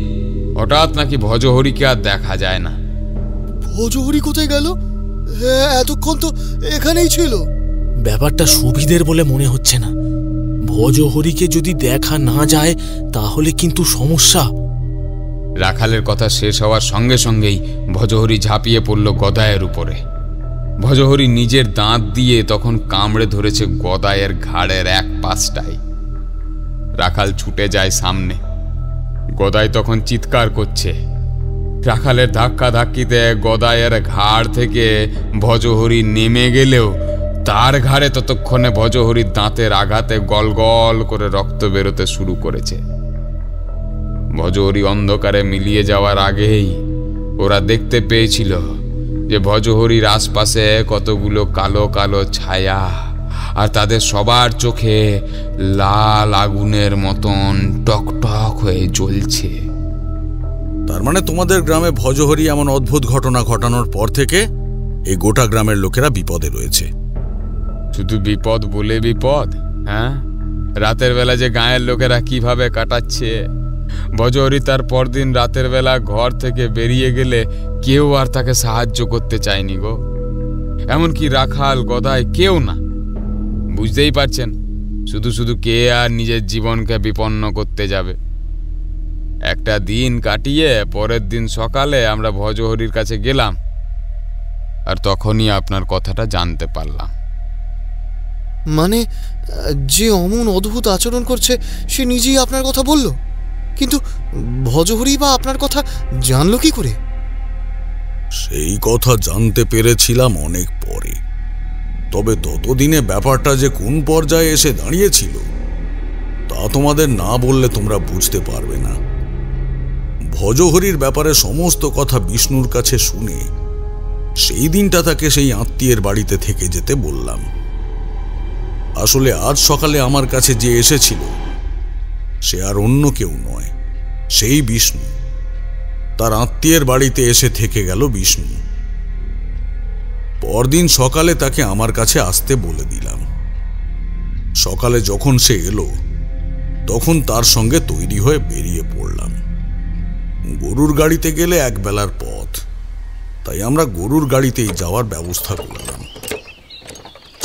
হঠাৎ নাকি ভজহরিকে আর দেখা যায় না। ভজহরি কোথায় গেল? এতক্ষণ তো এখানেই ছিল। ব্যাপারটা সুবিধের বলে মনে হচ্ছে না। ভজহরিকে যদি দেখা না যায় তাহলে কিন্তু সমস্যা। রাখালের কথা শেষ হওয়ার সঙ্গে সঙ্গেই ভজহরি ঝাঁপিয়ে পড়ল গদায়ের উপরে। ভজহরি নিজের দাঁত দিয়ে তখন কামড়ে ধরেছে গদায়ের ঘাড়ের এক পাশটায়। রাখাল ছুটে যায় সামনে। গদাই তখন চিৎকার করছে। রাখালের ধাক্কা ধাক্কিতে গদায়ের ঘাড় থেকে ভজহরি নেমে গেলেও তার ঘাড়ে ততক্ষণে ভজহরির দাঁতের আঘাতে গল গল করে রক্ত বেরোতে শুরু করেছে। ভজহরি অন্ধকারে মিলিয়ে যাওয়ার আগেই ওরা দেখতে পেয়েছিল যে ভজহরির আশপাশে কতগুলো কালো কালো ছায়া, আর তাদের সবার চোখে লাল আগুনের মতন টকটক হয়ে জ্বলছে। তার মানে তোমাদের গ্রামে ভজহরি এমন অদ্ভুত ঘটনা ঘটানোর পর থেকে এই গোটা গ্রামের লোকেরা বিপদে রয়েছে। শুধু বিপদ বলে বিপদ? হ্যাঁ, রাতের বেলা যে গাঁয়ের লোকেরা কিভাবে কাটাচ্ছে। ভজহরি তার পরদিন রাতের বেলা ঘর থেকে বেরিয়ে গেলে কেউ আর তাকে সাহায্য করতে চায়নি গো। এমনকি রাখাল, গদাই, কেউ না। বুঝতেই পারছেন, শুধু শুধু কে আর নিজের জীবনকে বিপন্ন করতে যাবে। একটা দিন কাটিয়ে পরের দিন সকালে আমরা ভজহরির কাছে গেলাম, আর তখনই আপনার কথাটা জানতে পারলাম। মানে যে অমন অদ্ভুত আচরণ করছে সে নিজেই আপনার কথা বলল, কিন্তু ভজহরি বা আপনার কথা জানলো কি করে? সেই কথা জানতে পেরেছিলাম অনেক পরে। তবে ততদিনে ব্যাপারটা যে কোন পর্যায়ে এসে দাঁড়িয়েছিল তা তোমাদের না বললে তোমরা বুঝতে পারবে না। ভজহরির ব্যাপারে সমস্ত কথা বিষ্ণুর কাছে শুনে সেই দিনটা তাকে সেই আত্মীয়ের বাড়িতে থেকে যেতে বললাম। আসলে আজ সকালে আমার কাছে যে এসেছিল সে আর অন্য কেউ নয়, সেই বিষ্ণু। তার আত্মীয়ের বাড়িতে এসে থেকে গেল বিষ্ণু। পরদিন সকালে তাকে আমার কাছে আসতে বলে দিলাম। সকালে যখন সে এলো তখন তার সঙ্গে তৈরি হয়ে বেরিয়ে পড়লাম। গরুর গাড়িতে গেলে এক বেলার পথ, তাই আমরা গরুর গাড়িতেই যাওয়ার ব্যবস্থা করলাম।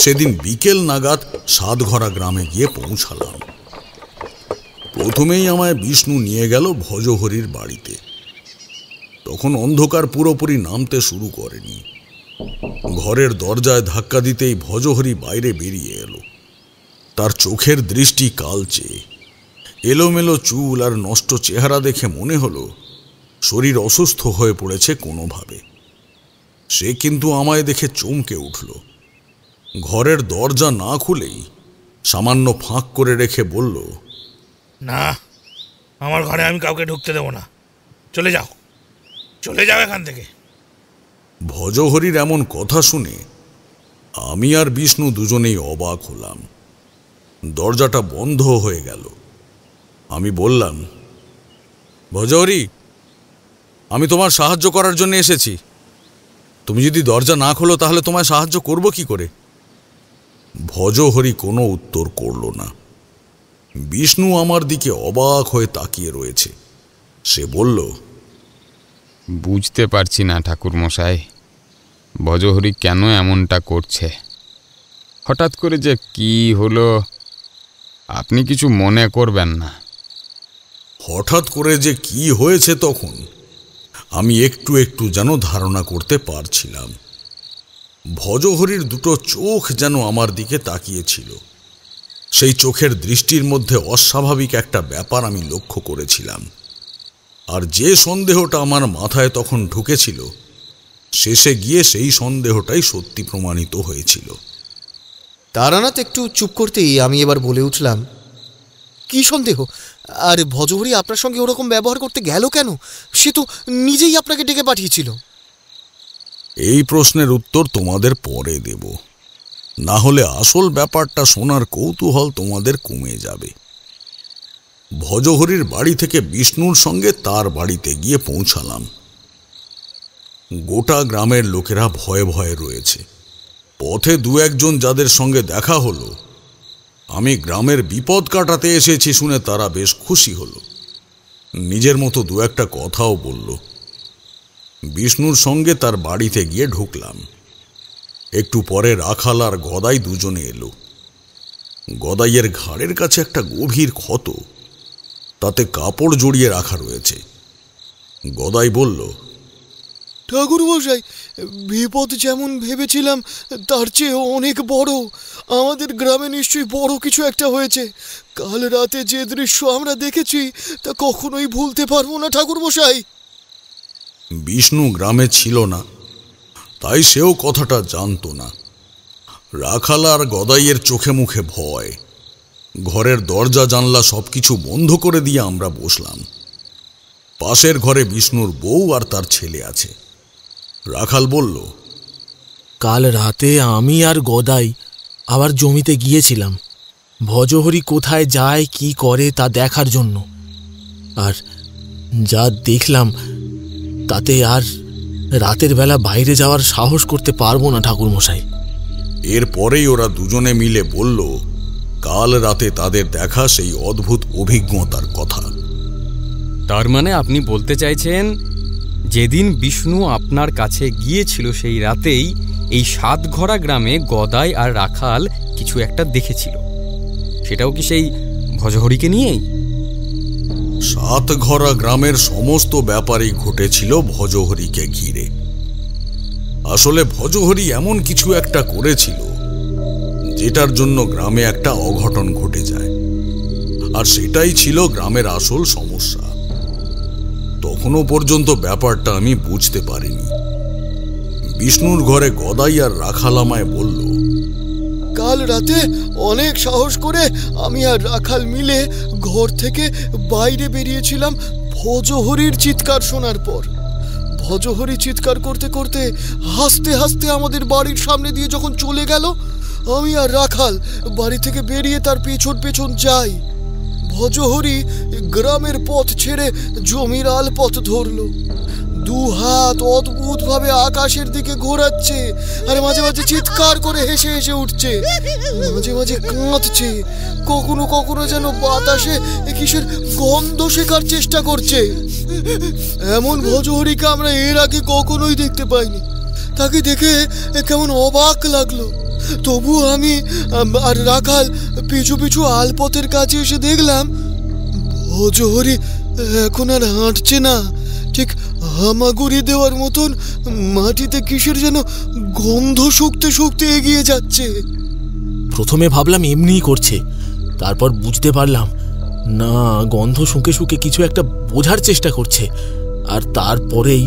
সেদিন বিকেল নাগাদ সাতঘরা গ্রামে গিয়ে পৌঁছালাম। প্রথমেই আমায় বিষ্ণু নিয়ে গেল ভজহরির বাড়িতে। তখন অন্ধকার পুরোপুরি নামতে শুরু করেনি। ঘরের দরজায় ধাক্কা দিতেই ভজহরি বাইরে বেরিয়ে এলো। তার চোখের দৃষ্টি কালচে, এলোমেলো চুল আর নষ্ট চেহারা দেখে মনে হলো শরীর অসুস্থ হয়ে পড়েছে কোনোভাবে। সে কিন্তু আমায় দেখে চমকে উঠল। ঘরের দরজা না খুলেই সামান্য ফাঁক করে রেখে বলল, না, আমার ঘরে আমি কাউকে ঢুকতে দেবো না। চলে যাও, চলে যাও এখান থেকে। ভজহরির এমন কথা শুনে আমি আর বিষ্ণু দুজনেই অবাক হলাম। দরজাটা বন্ধ হয়ে গেল। আমি বললাম, ভজহরি, আমি তোমার সাহায্য করার জন্য এসেছি। তুমি যদি দরজা না খোলো তাহলে তোমায় সাহায্য করব কি করে? ভজহরি কোনো উত্তর করল না। বিষ্ণু আমার দিকে অবাক হয়ে তাকিয়ে রয়েছে। সে বলল, বুঝতে পারছি না ঠাকুর মশাই, ভজহরি কেন এমনটা করছে। হঠাৎ করে যে কি হলো, আপনি কিছু মনে করবেন না। হঠাৎ করে যে কি হয়েছে তখন আমি একটু একটু যেন ধারণা করতে পারছিলাম। ভজহরির দুটো চোখ যেন আমার দিকে তাকিয়েছিল। সেই চোখের দৃষ্টির মধ্যে অস্বাভাবিক একটা ব্যাপার আমি লক্ষ্য করেছিলাম। আর যে সন্দেহটা আমার মাথায় তখন ঢুকেছিল শেষে গিয়ে সেই সন্দেহটাই সত্যি প্রমাণিত হয়েছিল। তারানাথ একটু চুপ করতেই আমি এবার বলে উঠলাম, কি সন্দেহ? আর ভজহরি আপনার সঙ্গে ওরকম ব্যবহার করতে গেল কেন? সে তো নিজেই আপনাকে ডেকে পাঠিয়েছিল। এই প্রশ্নের উত্তর তোমাদের পরে দেব, না হলে আসল ব্যাপারটা শোনার কৌতূহল তোমাদের কমে যাবে। ভজহরির বাড়ি থেকে বিষ্ণুর সঙ্গে তার বাড়িতে গিয়ে পৌঁছালাম। গোটা গ্রামের লোকেরা ভয়ে ভয়ে রয়েছে। পথে দু একজন যাদের সঙ্গে দেখা হলো, আমি গ্রামের বিপদ কাটাতে এসেছি শুনে তারা বেশ খুশি হলো। নিজের মতো দু একটা কথাও বলল। বিষ্ণুর সঙ্গে তার বাড়িতে গিয়ে ঢুকলাম। একটু পরে রাখাল আর গদাই দুজনে এলো। গদাইয়ের ঘাড়ের কাছে একটা গভীর ক্ষত, তাতে কাপড় জড়িয়ে রাখা রয়েছে। গদাই বলল, ঠাকুর মশাই, বিপদ যেমন ভেবেছিলাম তার চেয়ে অনেক বড়। আমাদের গ্রামে নিশ্চয়ই বড় কিছু একটা হয়েছে। কাল রাতে যে দৃশ্য আমরা দেখেছি তা কখনোই ভুলতে পারবো না ঠাকুর মশাই। বিষ্ণু গ্রামে ছিল না, তাই সেও কথাটা জানতো না। রাখাল আর গদাইয়ের চোখে মুখে ভয়। ঘরের দরজা জানলা সবকিছু বন্ধ করে দিয়ে আমরা বসলাম। পাশের ঘরে বিষ্ণুর বউ আর তার ছেলে আছে। রাখাল বলল, কাল রাতে আমি আর গদাই আবার জমিতে গিয়েছিলাম ভজহরি কোথায় যায় কি করে তা দেখার জন্য। আর যা দেখলাম তাতে আর রাতের বেলা বাইরে যাওয়ার সাহস করতে পারবো না ঠাকুর মশাই। এরপরেই ওরা দুজনে মিলে বলল কাল রাতে তাদের দেখা সেই অদ্ভুত অভিজ্ঞতার কথা। তার মানে আপনি বলতে চাইছেন যেদিন বিষ্ণু আপনার কাছে গিয়েছিল সেই রাতেই এই সাতঘরা গ্রামে গদাই আর রাখাল কিছু একটা দেখেছিল, সেটাও কি সেই ভজহরিকে নিয়েই? সাতঘরা গ্রামের সমস্ত ব্যাপারই ঘটেছিল ভজহরিকে ঘিরে। আসলে ভজহরি এমন কিছু একটা করেছিল যেটার জন্য গ্রামে একটা অঘটন ঘটে যায়, আর সেটাই ছিল গ্রামের আসল সমস্যা। তখনও পর্যন্ত ব্যাপারটা আমি বুঝতে পারিনি। বিষ্ণুর ঘরে গদাই আর রাখাল আমায় বলল, কাল রাতে অনেক সাহস করে আমি আর রাখাল মিলে ঘর থেকে বাইরে বেরিয়েছিলাম ভজহরির চিৎকার শোনার পর। ভজহরি চিৎকার করতে করতে হাসতে হাসতে আমাদের বাড়ির সামনে দিয়ে যখন চলে গেল, আমি আর রাখাল বাড়ি থেকে বেরিয়ে তার পেছন পেছন যাই। ভজহরি গ্রামের পথ ছেড়ে জমির আলপথ ধরল। দু হাত অদ্ভুতভাবে আকাশের দিকে ঘোরাচ্ছে, আর মাঝে মাঝে চিৎকার করে হেসে হেসে উঠছে, মাঝে মাঝে কাঁদছে, কখনো কখনো যেন বাতাসে কিসের গন্ধ শেখার চেষ্টা করছে। এমন ভজহরিকে আমরা এর আগে কখনোই দেখতে পাইনি। তাকে দেখে কেমন অবাক লাগলো। তবু আমি আর রাখাল পিছু পিছু আলপথের কাছে এসে দেখলাম ভজহরি এখন আর হাঁটছে না, ঠিক হামাগুড়ি দেওয়ার মতন মাটিতে কিসের যেন গন্ধ শুকতে শুকতে এগিয়ে যাচ্ছে। প্রথমে ভাবলাম এমনিই করছে, তারপর বুঝতে পারলাম না, গন্ধ শুকে শুকে কিছু একটা বোঝার চেষ্টা করছে। আর তারপরেই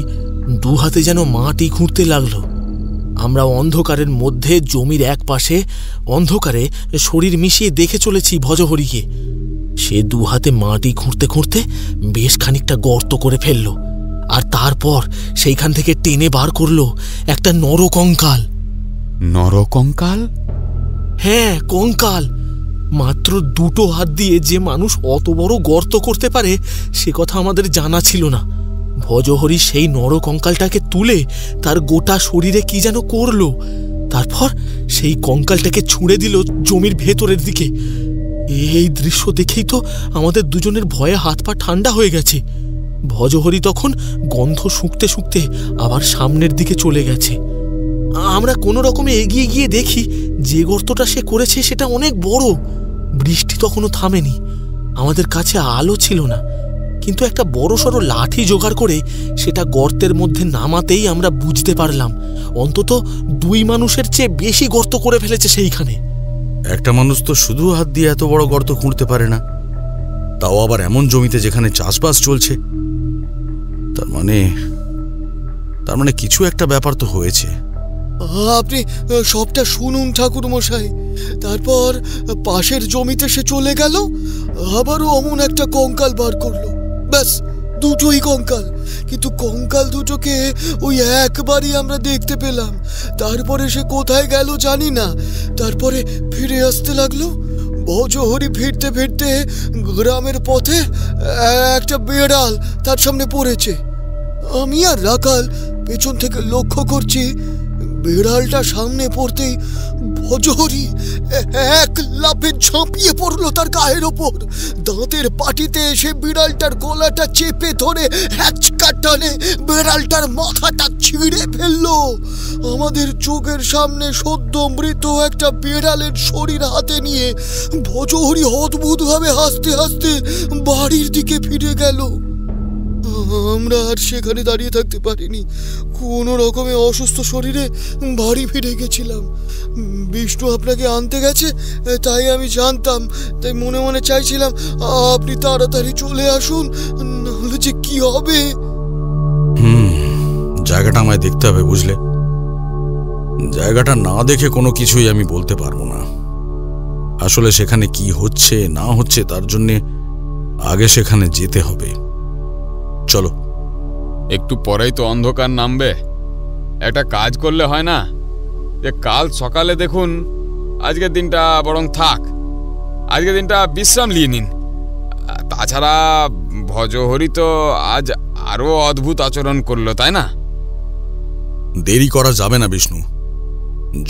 দু হাতে যেন মাটি খুঁড়তে লাগলো। আমরা অন্ধকারের মধ্যে জমির এক পাশে অন্ধকারে শরীর মিশিয়ে দেখে চলেছি ভজহরিকে। সে দু হাতে মাটি খুঁড়তে খুঁড়তে বেশ খানিকটা গর্ত করে ফেলল, আর তারপর সেইখান থেকে টেনে বার করলো একটা নরকঙ্কাল। নরকঙ্কাল? হ্যাঁ, কঙ্কাল। মাত্র দুটো হাত দিয়ে যে মানুষ অত বড় গর্ত করতে পারে সে কথা আমাদের জানা ছিল না। ভজহরি সেই নরকঙ্কালটাকে তুলে তার গোটা শরীরে কি যেন করলো, তারপর সেই কঙ্কালটাকে ছুঁড়ে দিল জমির ভেতরের দিকে। এই দৃশ্য দেখেই তো আমাদের দুজনের ভয়ে হাত পা ঠান্ডা হয়ে গেছে। ভজহরি তখন গন্ধ শুকতে শুকতে আবার সামনের দিকে চলে গেছে। আমরা কোনো রকমে এগিয়ে গিয়ে দেখি যে গর্তটা সে করেছে সেটা অনেক বড়। বৃষ্টি তখনও থামেনি, আমাদের কাছে আলো ছিল না, কিন্তু একটা বড়সড় লাঠি জোগাড় করে সেটা গর্তের মধ্যে নামাতেই আমরা বুঝতে পারলাম অন্তত দুই মানুষের চেয়ে বেশি গর্ত করে ফেলেছে সেইখানে। একটা মানুষ তো শুধু হাত দিয়ে এত বড় গর্ত খুঁড়তে পারে না, তাও আবার এমন জমিতে যেখানে চাষবাস চলছে। তার মানে কিছু একটা ব্যাপার তো হয়েছে। আপনি সবটা শুনুন ঠাকুর মশাই। তারপর পাশের জমিতে সে চলে গেল, আবারও অমন একটা কঙ্কাল বার করলো। ব্যাস, দুটোই কঙ্কাল, কিন্তু কঙ্কাল দুটোকে ওই একবারই আমরা দেখতে পেলাম। তারপরে সে কোথায় গেল জানি না। তারপরে ফিরে আসতে লাগলো। ভজহরি ফিরতে ফিরতে গ্রামের পথে একটা বেড়াল তার সামনে পড়েছে। আমি আর রাখাল পেছন থেকে লক্ষ্য করছি, বেড়ালটা সামনে পড়তেই ভজহরি এক লাফে ঝাঁপিয়ে পড়লো তার গায়ের ওপর। দাঁতের পাটিতে এসে বিড়ালটার গলাটা চেপে ধরে হ্যাচকা টানে বিড়ালটার মাথাটা ছিঁড়ে ফেললো। আমাদের চোখের সামনে সদ্য মৃত একটা বিড়ালের শরীর হাতে নিয়ে ভজহরি অদ্ভুতভাবে হাসতে হাসতে বাড়ির দিকে ফিরে গেল। আমরা আর সেখানে দাঁড়িয়ে থাকতে পারিনি। কোনো রকমে অসুস্থ শরীরে বাড়ি ফিরে গেছিলাম। বিষ্ণু আপনাকে আনতে গেছে তাই আমি জানতাম, তাই মনে মনে চাইছিলাম আপনি তাড়াতাড়ি চলে আসুন, নাহলে যে কি হবে। জায়গাটা আমায় দেখতে হবে, বুঝলে? জায়গাটা না দেখে কোনো কিছুই আমি বলতে পারবো না। আসলে সেখানে কি হচ্ছে না হচ্ছে তার জন্যে আগে সেখানে যেতে হবে। চলো। একটু পরেই তো অন্ধকার নামবে। একটা কাজ করলে হয় না, যে কাল সকালে দেখুন, আজকের দিনটা বরং থাক, আজকের দিনটা বিশ্রাম নিয়ে নিন। তাছাড়া ভজহরি তো আজ আরো অদ্ভুত আচরণ করলো, তাই না? দেরি করা যাবে না বিষ্ণু।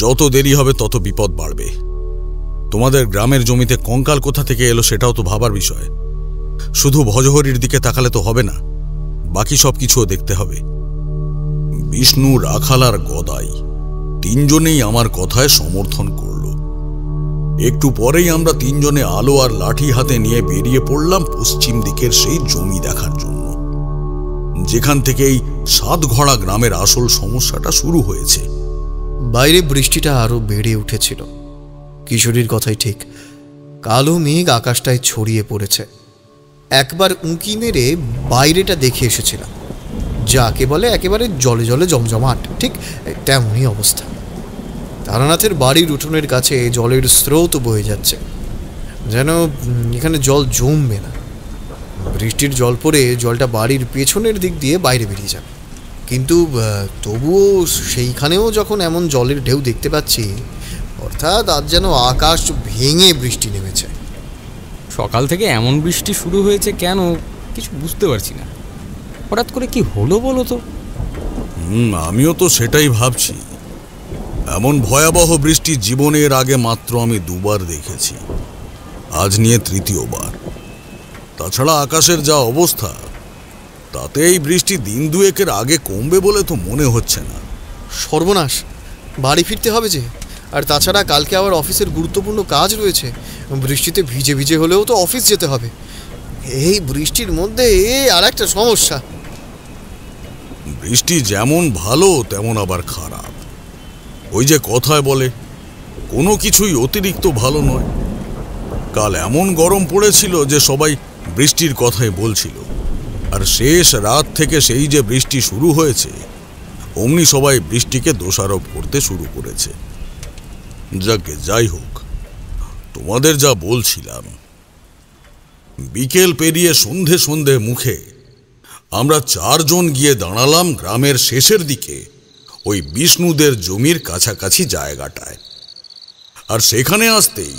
যত দেরি হবে তত বিপদ বাড়বে। তোমাদের গ্রামের জমিতে কঙ্কাল কোথা থেকে এলো সেটাও তো ভাবার বিষয়। শুধু ভজহরির দিকে তাকালে তো হবে না, বাকি সব কিছুও দেখতে হবে। বিষ্ণু, রাখাল আর গদাই তিনজনেই আমার কথায় সমর্থন করল। একটু পরেই আমরা তিনজনে আলো আর লাঠি হাতে নিয়ে বেরিয়ে পড়লাম পশ্চিম দিকের সেই জমি দেখার জন্য, যেখান থেকেই সাতঘড়া গ্রামের আসল সমস্যাটা শুরু হয়েছে। বাইরে বৃষ্টিটা আরো বেড়ে উঠেছিল। কিশোরীর কথাই ঠিক, কালো মেঘ আকাশটায় ছড়িয়ে পড়েছে। একবার উঁকি মেরে বাইরেটা দেখে এসেছিলাম, যাকে বলে একেবারে জলে জলে জমজমাট, ঠিক তেমনই অবস্থা। তারানাথের বাড়ির উঠোনের কাছে জলের স্রোত বয়ে যাচ্ছে, যেন এখানে জল জমবে না। বৃষ্টির জল পড়ে জলটা বাড়ির পেছনের দিক দিয়ে বাইরে বেরিয়ে যাবে, কিন্তু তবুও সেইখানেও যখন এমন জলের ঢেউ দেখতে পাচ্ছি, অর্থাৎ আজ যেন আকাশ ভেঙে বৃষ্টি নেমেছে। সকাল থেকে এমন বৃষ্টি শুরু হয়েছে কেন কিছু বুঝতে পারছি না। হঠাৎ করে কি হলো বলো তো? আমিও তো সেটাই ভাবছি। এমন ভয়াবহ বৃষ্টি জীবনের আগে মাত্র আমি দুবার দেখেছি, আজ নিয়ে তৃতীয়বার। তাছাড়া আকাশের যা অবস্থা, তাতে এই বৃষ্টি দিন দুয়েকের আগে কমবে বলে তো মনে হচ্ছে না। সর্বনাশ, বাড়ি ফিরতে হবে যে। আর তাছাড়া কালকে আবার অফিসের গুরুত্বপূর্ণ কাজ রয়েছে। বৃষ্টিতে ভিজে ভিজে হলেও তো অফিস যেতে হবে। এই বৃষ্টির মধ্যে আর একটা সমস্যা, বৃষ্টি যেমন ভালো তেমন আবার খারাপ। ওই যে কথায় বলে, কোনো কিছুই অতিরিক্ত ভালো নয়। কাল এমন গরম পড়েছিল যে সবাই বৃষ্টির কথাই বলছিল, আর শেষ রাত থেকে সেই যে বৃষ্টি শুরু হয়েছে, অমনি সবাই বৃষ্টিকে দোষারোপ করতে শুরু করেছে। যাকে যাই হোক, তোমাদের যা বলছিলাম, বিকেল পেরিয়ে সন্ধে সন্ধে মুখে আমরা চারজন গিয়ে দাঁড়ালাম গ্রামের শেষের দিকে ওই বিষ্ণুদের জমির কাছাকাছি জায়গাটায়। আর সেখানে আসতেই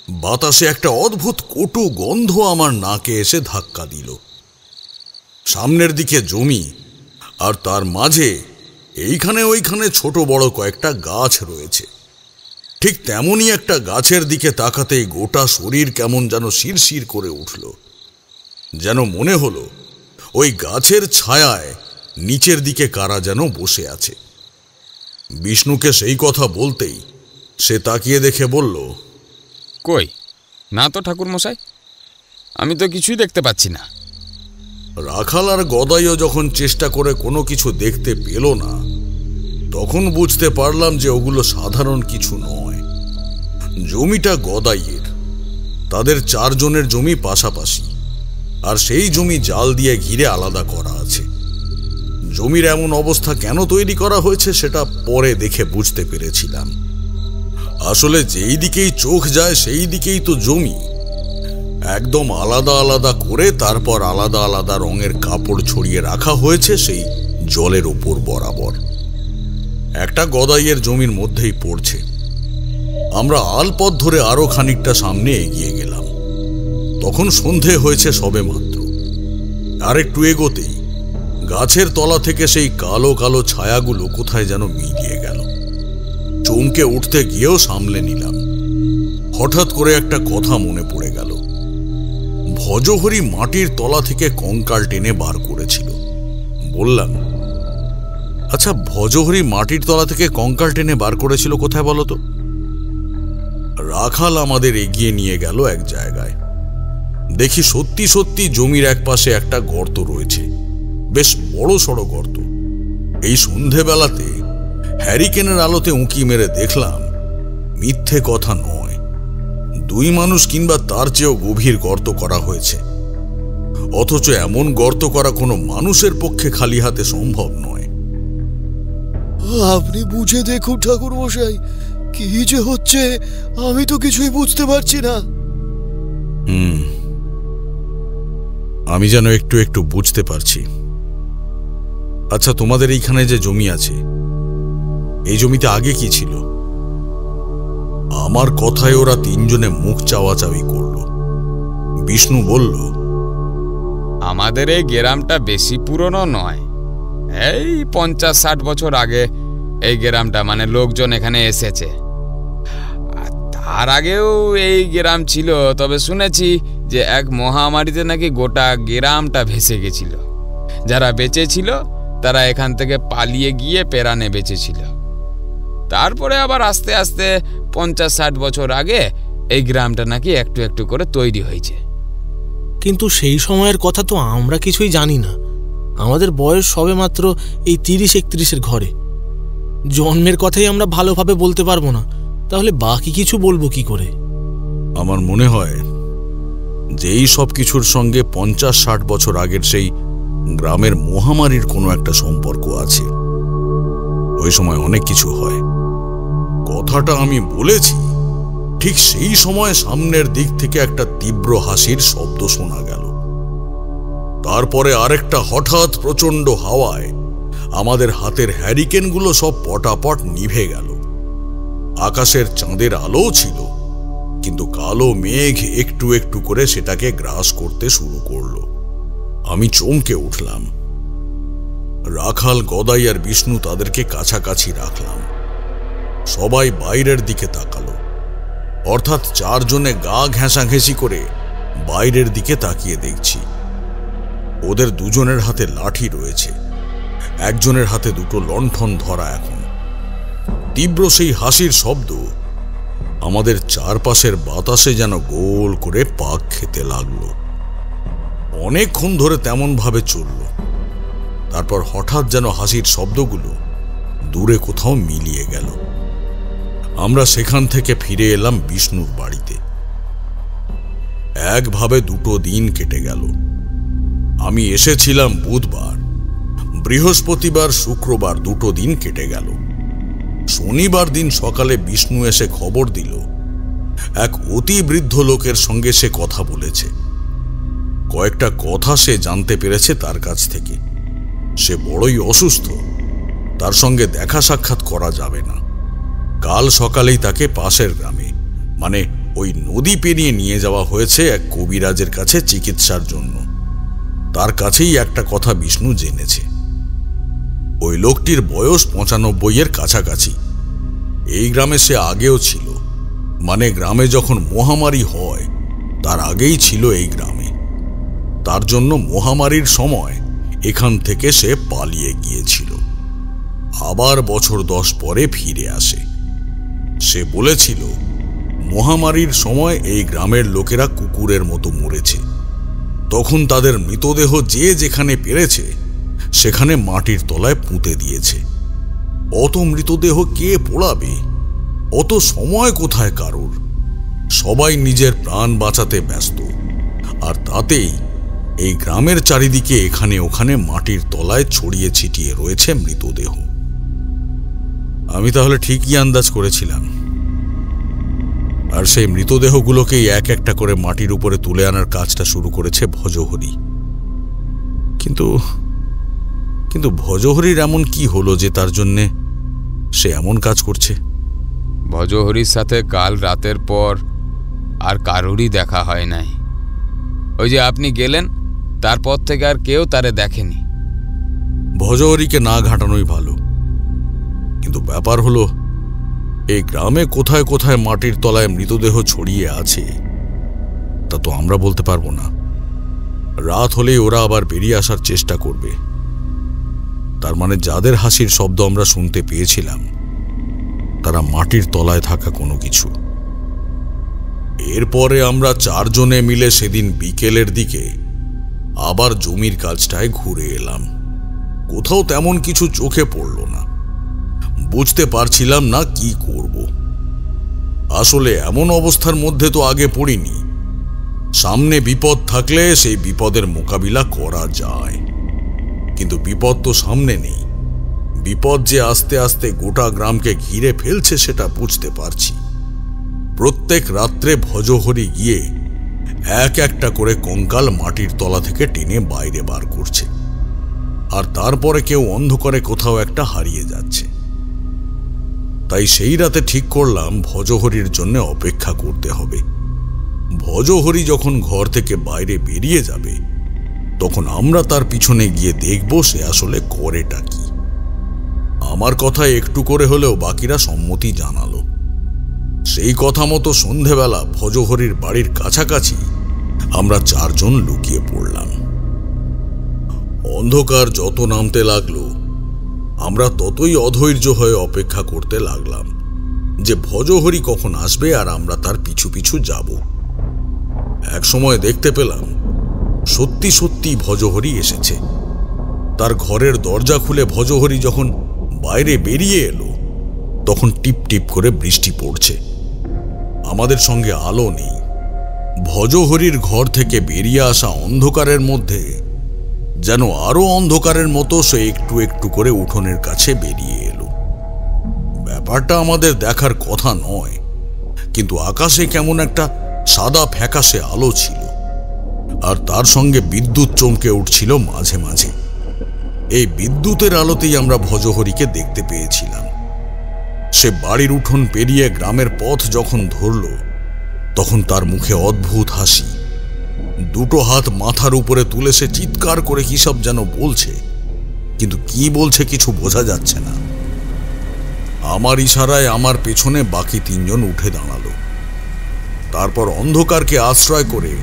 বাতাসে একটা অদ্ভুত কটু গন্ধ আমার নাকে এসে ধাক্কা দিল। সামনের দিকে জমি, আর তার মাঝে এইখানে ওইখানে ছোট বড় কয়েকটা গাছ রয়েছে। ঠিক তেমনই একটা গাছের দিকে তাকাতেই গোটা শরীর কেমন যেন শিরশির করে উঠল। যেন মনে হলো ওই গাছের ছায়ায় নিচের দিকে কারা যেন বসে আছে। বিষ্ণুকে সেই কথা বলতেই সে তাকিয়ে দেখে বলল, কই না তো ঠাকুরমশাই, আমি তো কিছুই দেখতে পাচ্ছি না। রাখাল আর গদাইও যখন চেষ্টা করে কোনো কিছু দেখতে পেল না, তখন বুঝতে পারলাম যে ওগুলো সাধারণ কিছু নয়। জমিটা গদাইয়ের, তাদের চারজনের জমি পাশাপাশি, আর সেই জমি জাল দিয়ে ঘিরে আলাদা করা আছে। জমির এমন অবস্থা কেন তৈরি করা হয়েছে সেটা পরে দেখে বুঝতে পেরেছিলাম। আসলে যেই দিকেই চোখ যায় সেই দিকেই তো জমি। একদম আলাদা আলাদা করে তারপর আলাদা আলাদা রঙের কাপড় ছড়িয়ে রাখা হয়েছে সেই জলের ওপর বরাবর। একটা গদাইয়ের জমির মধ্যেই পড়ছে। আমরা আলপথ ধরে আরো খানিকটা সামনে এগিয়ে গেলাম। তখন সন্ধে হয়েছে সবে মাত্র। আর একটু এগোতেই গাছের তলা থেকে সেই কালো কালো ছায়াগুলো কোথায় যেন মিলিয়ে গেল। চমকে উঠতে গিয়েও সামলে নিলাম। হঠাৎ করে একটা কথা মনে পড়ে গেল। ভজহরি মাটির তলা থেকে কঙ্কাল টেনে বার করেছিল। বললাম, আচ্ছা, ভজহরি মাটির তলা থেকে কঙ্কাল টেনে বার করেছিল কোথায় বলো তো? রাখাল আমাদের এগিয়ে নিয়ে গেল এক জায়গায়। দেখি সত্যি সত্যি জমির এক পাশে একটা গর্ত রয়েছে, বেশ বড় সড়ো গর্ত। এই সন্ধেবেলাতে হ্যারিকেনের আলোতে উঁকি মেরে দেখলাম মিথ্যে কথা নয়, 2 মানুষ কিংবা তার চেয়েও গভীর গর্ত করা হয়েছে। অথচ এমন গর্ত করা কোনো মানুষের পক্ষে খালি হাতে সম্ভব নয়। আপনি বুঝে দেখুন ঠাকুর মশাই, কি যে হচ্ছে আমি তো কিছুই বুঝতে পারছি না। আমি যেন একটু একটু বুঝতে পারছি। আচ্ছা, তোমাদের এইখানে যে জমি আছে, এই জমিতে আগে কি ছিল? আমার কথায় ওরা 3 জনে মুখ চাওয়াচাওয়ি করল। বিষ্ণু বলল, আমাদের এই গ্রামটা বেশি পুরনো নয়, এই 50-60 বছর আগে এই গ্রামটা, মানে লোকজন এখানে এসেছে। আর তার আগেও এই গ্রাম ছিল, তবে শুনেছি যে এক মহামারীতে নাকি গোটা গ্রামটা ভেসে গেছিল। যারা বেঁচে ছিল তারা এখান থেকে পালিয়ে গিয়ে পেরানে বেঁচেছিল। তারপরে আবার আস্তে আস্তে 50-60 বছর আগে এই গ্রামটা নাকি একটু একটু করে তৈরি হয়েছে। কিন্তু সেই সময়ের কথা তো আমরা কিছুই জানি না। আমাদের বয়স সবে মাত্র এই 30-31-এর ঘরে। জন্মের কথাই আমরা ভালোভাবে বলতে পারবো না, তাহলে বাকি কিছু বলবো কি করে? আমার মনে হয় যে এই সব কিছুর সঙ্গে 50-60 বছর আগের সেই গ্রামের মহামারীর কোনো একটা সম্পর্ক আছে। ওই সময় অনেক কিছু হয়। কথাটা আমি বলেছি, ঠিক সেই সময় সামনের দিক থেকে একটা তীব্র হাসির শব্দ শোনা গেল। তারপরে আরেকটা হঠাৎ প্রচন্ড হাওয়ায় আমাদের হাতের হ্যারিকেনগুলো সব পটাপট নিভে গেল। আকাশের চাঁদের আলো ছিল, কিন্তু কালো মেঘ একটু একটু করে সেটাকে গ্রাস করতে শুরু করলো। আমি চমকে উঠলাম। রাখাল, গদাই আর বিষ্ণু তাদেরকে কাছাকাছি রাখলাম। সবাই বাইরের দিকে তাকালো, অর্থাৎ 4 জনে গা ঘেঁষাঘেঁষি করে বাইরের দিকে তাকিয়ে দেখছি। ওদের 2 জনের হাতে লাঠি রয়েছে, একজনের হাতে 2টো লণ্ঠন ধরা। এখন তীব্র সেই হাসির শব্দ আমাদের চারপাশের বাতাসে যেন গোল করে পাক খেতে লাগলো। অনেকক্ষণ ধরে তেমন ভাবে চলল। তারপর হঠাৎ যেন হাসির শব্দগুলো দূরে কোথাও মিলিয়ে গেল। আমরা সেখান থেকে ফিরে এলাম বিষ্ণুর বাড়িতে। একভাবে 2টো দিন কেটে গেল। আমি এসেছিলাম বুধবার, বৃহস্পতিবার, শুক্রবার 2টো দিন কেটে গেল। শনিবার দিন সকালে বিষ্ণু এসে খবর দিল এক অতি বৃদ্ধ লোকের সঙ্গে সে কথা বলেছে। কয়েকটা কথা সে জানতে পেরেছে তার কাছ থেকে। সে বড়ই অসুস্থ, তার সঙ্গে দেখা সাক্ষাৎ করা যাবে না। কাল সকালেই তাকে পাশের গ্রামে, মানে ওই নদী পেরিয়ে নিয়ে যাওয়া হয়েছে এক কবিরাজের কাছে চিকিৎসার জন্য। তার কাছেই একটা কথা বিষ্ণু জেনেছে, ওই লোকটির বয়স 95-এর কাছাকাছি। এই গ্রামে সে আগেও ছিল, মানে গ্রামে যখন মহামারী হয় তার আগেই ছিল এই গ্রামে। তার জন্য মহামারীর সময় এখান থেকে সে পালিয়ে গিয়েছিল, আবার বছর 10 পরে ফিরে আসে। সে বলেছিল মহামারীর সময় এই গ্রামের লোকেরা কুকুরের মতো মরেছে। তখন তাদের মৃতদেহ যে যেখানে পেরেছে সেখানে মাটির তলায় পুঁতে দিয়েছে। অত মৃতদেহ কে পোড়াবে? অত সময় কোথায় কারোর? সবাই নিজের প্রাণ বাঁচাতে ব্যস্ত, আর তাতেই এই গ্রামের চারিদিকে এখানে ওখানে মাটির তলায় ছড়িয়ে ছিটিয়ে রয়েছে মৃতদেহ। আমি তাহলে ঠিকই আন্দাজ করেছিলাম। আর সেই মৃতদেহগুলোকেই এক একটা করে মাটির উপরে তুলে আনার কাজটা শুরু করেছে ভজহরি। কিন্তু ভজহরির এমন কি হলো যে তার জন্যে সে এমন কাজ করছে? ভজহরির সাথে কাল রাতের পর আর কারোরই দেখা হয় নাই। ওই যে আপনি গেলেন, তারপর থেকে আর কেউ তারে দেখেনি। ভজহরিকে না ঘাটানোই ভালো। কিন্তু ব্যাপার হলো এই গ্রামে কোথায় কোথায় মাটির তলায় মৃতদেহ ছড়িয়ে আছে তা তো আমরা বলতে পারবো না। রাত হলেই ওরা আবার বেরিয়ে আসার চেষ্টা করবে। তার মানে যাদের হাসির শব্দ আমরা শুনতে পেয়েছিলাম তারা মাটির তলায় থাকা কোনো কিছু। এরপরে আমরা 4 জনে মিলে সেদিন বিকেলের দিকে আবার জমির কাজটায় ঘুরে এলাম। কোথাও তেমন কিছু চোখে পড়ল না। বুঝতে পারছিলাম না কি করব। আসলে এমন অবস্থার মধ্যে তো আগে পড়িনি। সামনে বিপদ থাকলে সেই বিপদের মোকাবিলা করা যায়, কিন্তু বিপদ তো সামনে নেই। বিপদ যে আস্তে আস্তে গোটা গ্রামকে ঘিরে ফেলছে সেটা বুঝতে পারছি। প্রত্যেক রাত্রে ভজহরি গিয়ে এক একটা করে কঙ্কাল মাটির তলা থেকে টেনে বাইরে বার করছে, আর তারপরে কেউ অন্ধকারে কোথাও একটা হারিয়ে যাচ্ছে। তাই সেই রাতে ঠিক করলাম ভজহরির জন্য অপেক্ষা করতে হবে। ভজহরি যখন ঘর থেকে বাইরে বেরিয়ে যাবে তখন আমরা তার পিছনে গিয়ে দেখব সে আসলে করেটা কি। আমার কথা একটু করে হলেও বাকিরা সম্মতি জানালো। সেই কথা মতো সন্ধেবেলা ভজহরির বাড়ির কাছাকাছি আমরা 4 জন লুকিয়ে পড়লাম। অন্ধকার যত নামতে লাগলো আমরা ততই অধৈর্য হয়ে অপেক্ষা করতে লাগলাম যে ভজহরি কখন আসবে আর আমরা তার পিছু পিছু যাব। এক সময় দেখতে পেলাম সত্যি সত্যি ভজহরি এসেছে। তার ঘরের দরজা খুলে ভজহরি যখন বাইরে বেরিয়ে এলো তখন টিপ টিপ করে বৃষ্টি পড়ছে। আমাদের সঙ্গে আলো নেই। ভজহরির ঘর থেকে বেরিয়ে আসা অন্ধকারের মধ্যে যেন আরো অন্ধকারের মতো সে একটু একটু করে উঠোনের কাছে বেরিয়ে এলো। ব্যাপারটা আমাদের দেখার কথা নয়, কিন্তু আকাশে কেমন একটা সাদা ফ্যাকাশে আলো ছিল, আর তার সঙ্গে বিদ্যুৎ চমকে উঠছিল মাঝে মাঝে। এই বিদ্যুতের আলোতেই আমরা ভজহরিকে দেখতে পেয়েছিলাম। সে বাড়ির উঠোন পেরিয়ে গ্রামের পথ যখন ধরল তখন তার মুখে অদ্ভুত হাসি। 2 হাত মাথার উপরে তুলে সে চিৎকার করে কি সব যেন বলছে, কিন্তু কি বলছে কিছু বোঝা যাচ্ছে না। আমার ইশারায় আমার পেছনে বাকি 3 জন উঠে দাঁড়ালো। তারপর অন্ধকারকে আশ্রয় করে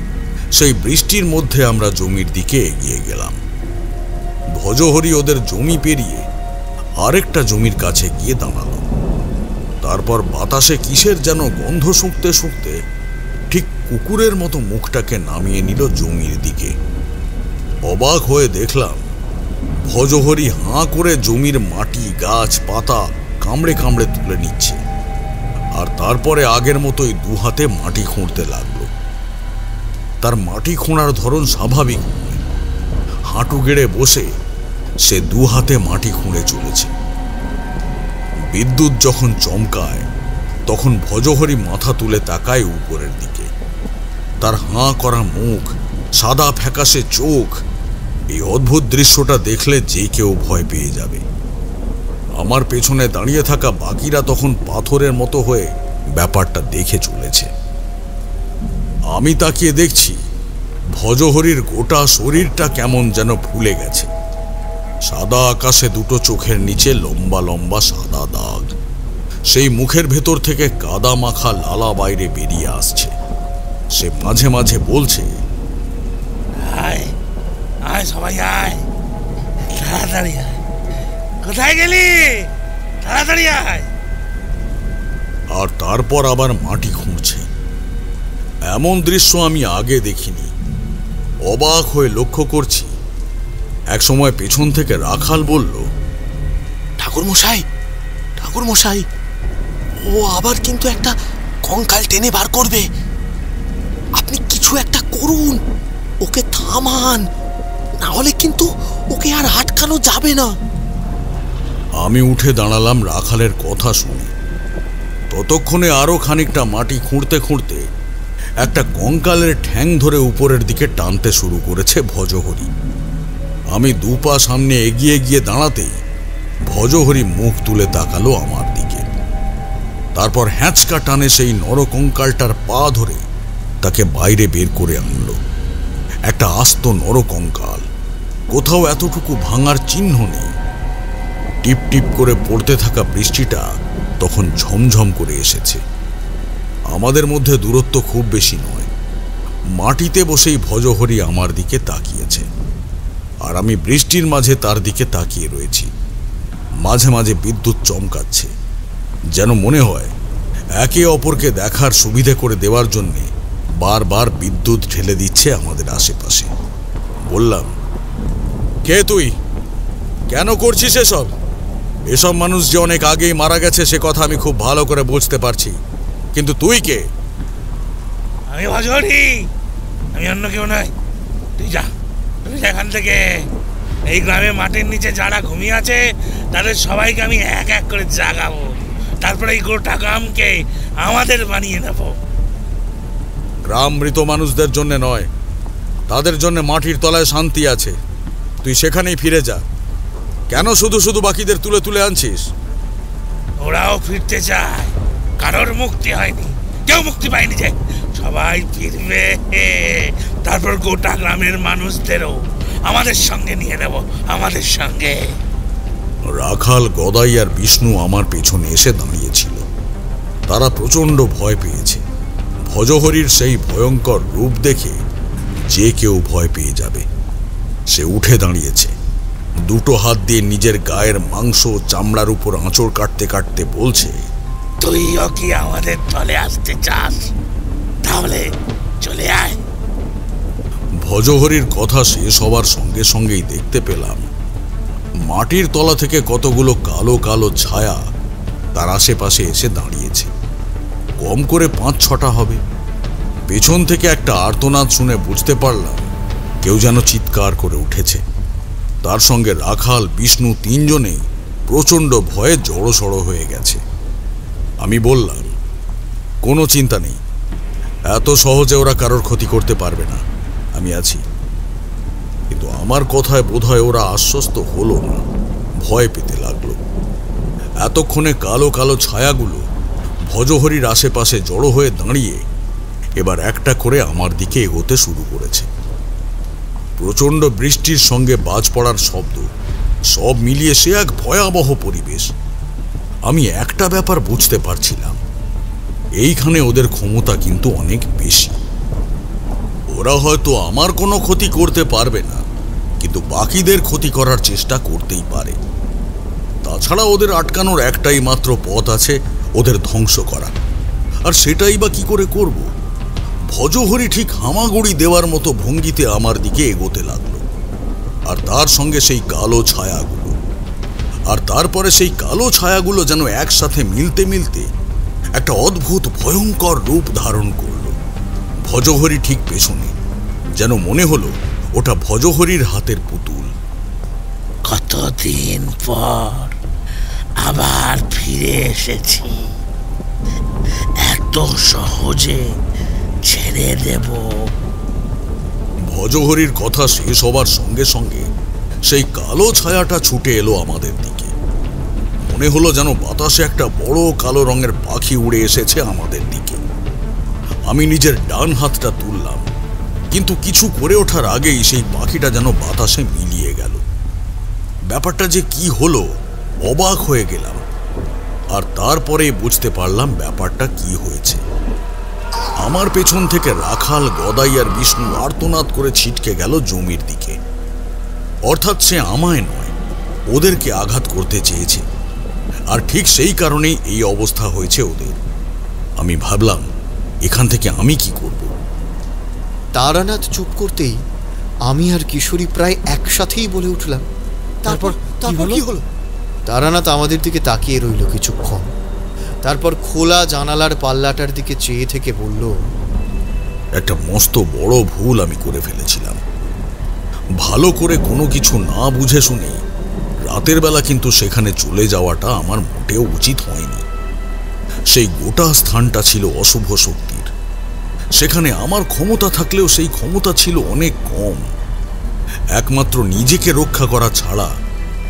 সেই বৃষ্টির মধ্যে আমরা জমির দিকে এগিয়ে গেলাম। ভজহরি ওদের জমি পেরিয়ে আরেকটা জমির কাছে গিয়ে দাঁড়ালো। তারপর বাতাসে কিসের যেন গন্ধ শুঁকতে শুঁকতে ঠিক কুকুরের মতো মুখটাকে নামিয়ে নিল জমির দিকে। অবাক হয়ে দেখলাম ভজহরি হাঁ করে জমির মাটি, গাছ, পাতা কামড়ে কামড়ে তুলে নিচ্ছে, আর তারপরে আগের মতোই 2 হাতে মাটি খুঁড়তে লাগলো। তার মাটি খোঁড়ার ধরন স্বাভাবিক নয়। হাঁটু গেড়ে বসে সে 2 হাতে মাটি খুঁড়ে চলেছে। বিদ্যুৎ যখন চমকায় তখন ভজহরি মাথা তুলে তাকায় উপরের দিকে। তার হাঁ করা মুখ, সাদা ফ্যাকাশে চোখ, এই অদ্ভুত দৃশ্যটা দেখলে যে কেউ ভয় পেয়ে যাবে। আমার পেছনে দাঁড়িয়ে থাকা বাকিরা তখন পাথরের মতো হয়ে ব্যাপারটা দেখে চলেছে। আমি তাকিয়ে দেখছি ভজহরির গোটা শরীরটা কেমন যেন ফুলে গেছে। সাদা আকাশে 2 চোখের নিচে লম্বা লম্বা সাদা দাগ। সেই মুখের ভেতর থেকে কাদা মাখা লালা বাইরে বেরিয়ে আসছে। সে মাঝে মাঝে বলছে, আয় আয় সবাই আয়, তাড়াতাড়ি আয়, কোথায় গেলি, তাড়াতাড়ি আয়। আর তারপর আবার মাটি খুঁড়ছে। এমন দৃশ্য আমি আগে দেখিনি। অবাক হয়ে লক্ষ্য করছি। এক সময় পেছন থেকে রাখাল বলল, ঠাকুরমশাই, ঠাকুরমশাই, ও আবার কিন্তু একটা কঙ্কাল টেনে বার করবে। আপনি কিছু একটা করুন, ওকে থামান, না হলে কিন্তু ওকে আর আটকানো যাবে না। আমি উঠে দাঁড়ালাম রাখালের কথা শুনে। ততক্ষণে আরো খানিকটা মাটি খুঁড়তে খুঁড়তে একটা কঙ্কালের ঠ্যাং ধরে উপরের দিকে টানতে শুরু করেছে ভজহরি। আমি 2 পা সামনে এগিয়ে গিয়ে দাঁড়াতেই ভজহরি মুখ তুলে তাকালো আমার দিকে। তারপর হ্যাঁচকা টানে সেই নরকঙ্কালটার পা ধরে তাকে বাইরে বের করে আনলো। একটা আস্ত নরকঙ্কাল, কোথাও এতটুকু ভাঙার চিহ্ন নেই। টিপ টিপ করে পড়তে থাকা বৃষ্টিটা তখন ঝমঝম করে এসেছে। আমাদের মধ্যে দূরত্ব খুব বেশি নয়। মাটিতে বসেই ভজহরি আমার দিকে তাকিয়েছে, আর আমি বৃষ্টির মাঝে তার দিকে তাকিয়ে রয়েছি। মাঝে মাঝে বিদ্যুৎ চমকাচ্ছে, যেন মনে হয় একে অপরকে দেখার সুবিধে করে দেওয়ার জন্যে বারবার বিদ্যুৎ ঢেলে দিচ্ছে আমাদের আশেপাশে। বললাম, কে তুই? কেন করছিস এসব? এসব মানুষ যে অনেক আগেই মারা গেছে সে কথা আমি খুব ভালো করে বুঝতে পারছি, কিন্তু তুই কে? আমি ভজহরি, আমি অন্য কেউ নই। তুই যা এখান থেকে। এই গ্রামে মাটির নিচে যারা ঘুমিয়ে আছে তাদের সবাইকে আমি এক এক করে জাগাবো, তারপরে এই গোটা গ্রামকে আমাদের বানিয়ে নেব। গ্রাম মৃত মানুষদের জন্য নয়, তাদের জন্য মাটির তলায় শান্তি আছে। তুই সেখানেই ফিরে যা। কেন শুধু শুধু বাকিদের তুলে তুলে আনছিস? ওরাও ফিরতে চায়, কারোর মুক্তি হয়নি, কেউ মুক্তি পায়নি যে। সবাই ফিরবে, তারপর গোটা গ্রামের মানুষদেরও আমাদের সঙ্গে নিয়ে নেব, আমাদের সঙ্গে। রাখাল, গদাই আর বিষ্ণু আমার পেছনে এসে দাঁড়িয়েছিল। তারা প্রচণ্ড ভয় পেয়েছে। ভজহরির সেই ভয়ঙ্কর রূপ দেখে যে কেউ ভয় পেয়ে যাবে। সে উঠে দাঁড়িয়েছে, দুটো হাত দিয়ে নিজের গায়ের মাংস চামড়ার উপর আঁচড় কাটতে কাটতে বলছে, তুইও কি আমাদের দলে আসতে চাস? তাহলে চলে আয়। ভজহরির কথা শেষ হবার সঙ্গে সঙ্গেই দেখতে পেলাম মাটির তলা থেকে কতগুলো কালো কালো ছায়া তার আশেপাশে এসে দাঁড়িয়েছে। কম করে 5-6টা হবে। পেছন থেকে একটা আর্তনাদ শুনে বুঝতে পারলাম কেউ যেন চিৎকার করে উঠেছে। তার সঙ্গে রাখাল, বিষ্ণু, 3 জনেই প্রচণ্ড ভয়ে জড়সড় হয়ে গেছে। আমি বললাম, কোনো চিন্তা নেই, এত সহজে ওরা কারোর ক্ষতি করতে পারবে না, আমি আছি। কিন্তু আমার কথায় বোধহয় ওরা আশ্বস্ত হলো না, ভয় পেতে লাগলো। এতক্ষণে কালো কালো ছায়াগুলো ভজহরির আশেপাশে জড়ো হয়ে দাঁড়িয়ে এবার একটা করে আমার দিকে এগোতে শুরু করেছে। প্রচণ্ড বৃষ্টির সঙ্গে বাজ পড়ার শব্দ, সব মিলিয়ে সে এক ভয়াবহ পরিবেশ। আমি একটা ব্যাপার বুঝতে পারছিলাম, এইখানে ওদের ক্ষমতা কিন্তু অনেক বেশি। ওরা হয়তো আমার কোনো ক্ষতি করতে পারবে না, কিন্তু বাকিদের ক্ষতি করার চেষ্টা করতেই পারে। তাছাড়া ওদের আটকানোর একটাই মাত্র পথ আছে, ওদের ধ্বংস করা। আর সেটাই বা কি করে করব? ভজহরি ঠিক হামাগুড়ি দেওয়ার মতো ভঙ্গিতে আমার দিকে এগোতে লাগলো, আর তার সঙ্গে সেই কালো ছায়াগুলো। আর তারপরে সেই কালো ছায়াগুলো যেন একসাথে মিলতে মিলতে একটা অদ্ভুত ভয়ঙ্কর রূপ ধারণ করল। ভজহরি ঠিক পেছনে, যেন মনে হলো ওটা ভজহরির হাতের পুতুল। কতদিন পর আবার ফিরে এসেছি, এত সহজে ছেড়ে দেব? ভজহরির কথা শেষ হবার সঙ্গে সঙ্গে সেই কালো ছায়াটা ছুটে এলো আমাদের দিকে। মনে হলো যেন বাতাসে একটা বড় কালো রঙের পাখি উড়ে এসেছে আমাদের দিকে। আমি নিজের ডান হাতটা তুললাম, কিন্তু কিছু করে ওঠার আগেই সেই পাখিটা যেন বাতাসে মিলিয়ে গেল। ব্যাপারটা যে কি হলো, অবাক হয়ে গেলাম। আর তারপরে বুঝতে পারলাম ব্যাপারটা কি হয়েছে। আমার পেছন থেকে রাখাল, গদাই আর বিষ্ণু আর্তনাদ করে ছিটকে গেল জমির দিকে। অর্থাৎ সে আমায় নয়, ওদেরকে আঘাত করতে চেয়েছে, আর ঠিক সেই কারণেই এই অবস্থা হয়েছে ওদের। আমি ভাবলাম, এখান থেকে আমি কি করব? তারানাথ চুপ করতেই আমি আর কিশোরী প্রায় একসাথেই বলে উঠলাম, তারপর কি হলো? তারানাথ আমাদের দিকে তাকিয়ে রইল কিছুক্ষণ, তারপর খোলা জানালার পাল্লাটার দিকে চেয়ে থেকে বলল, একটা মস্ত বড় ভুল আমি করে ফেলেছিলাম। ভালো করে কোনো কিছু না বুঝে শুনে রাতের বেলা কিন্তু সেখানে চলে যাওয়াটা আমার মোটেও উচিত হয়নি। সেই গোটা স্থানটা ছিল অশুভ শক্তির। সেখানে আমার ক্ষমতা থাকলেও সেই ক্ষমতা ছিল অনেক কম। একমাত্র নিজেকে রক্ষা করা ছাড়া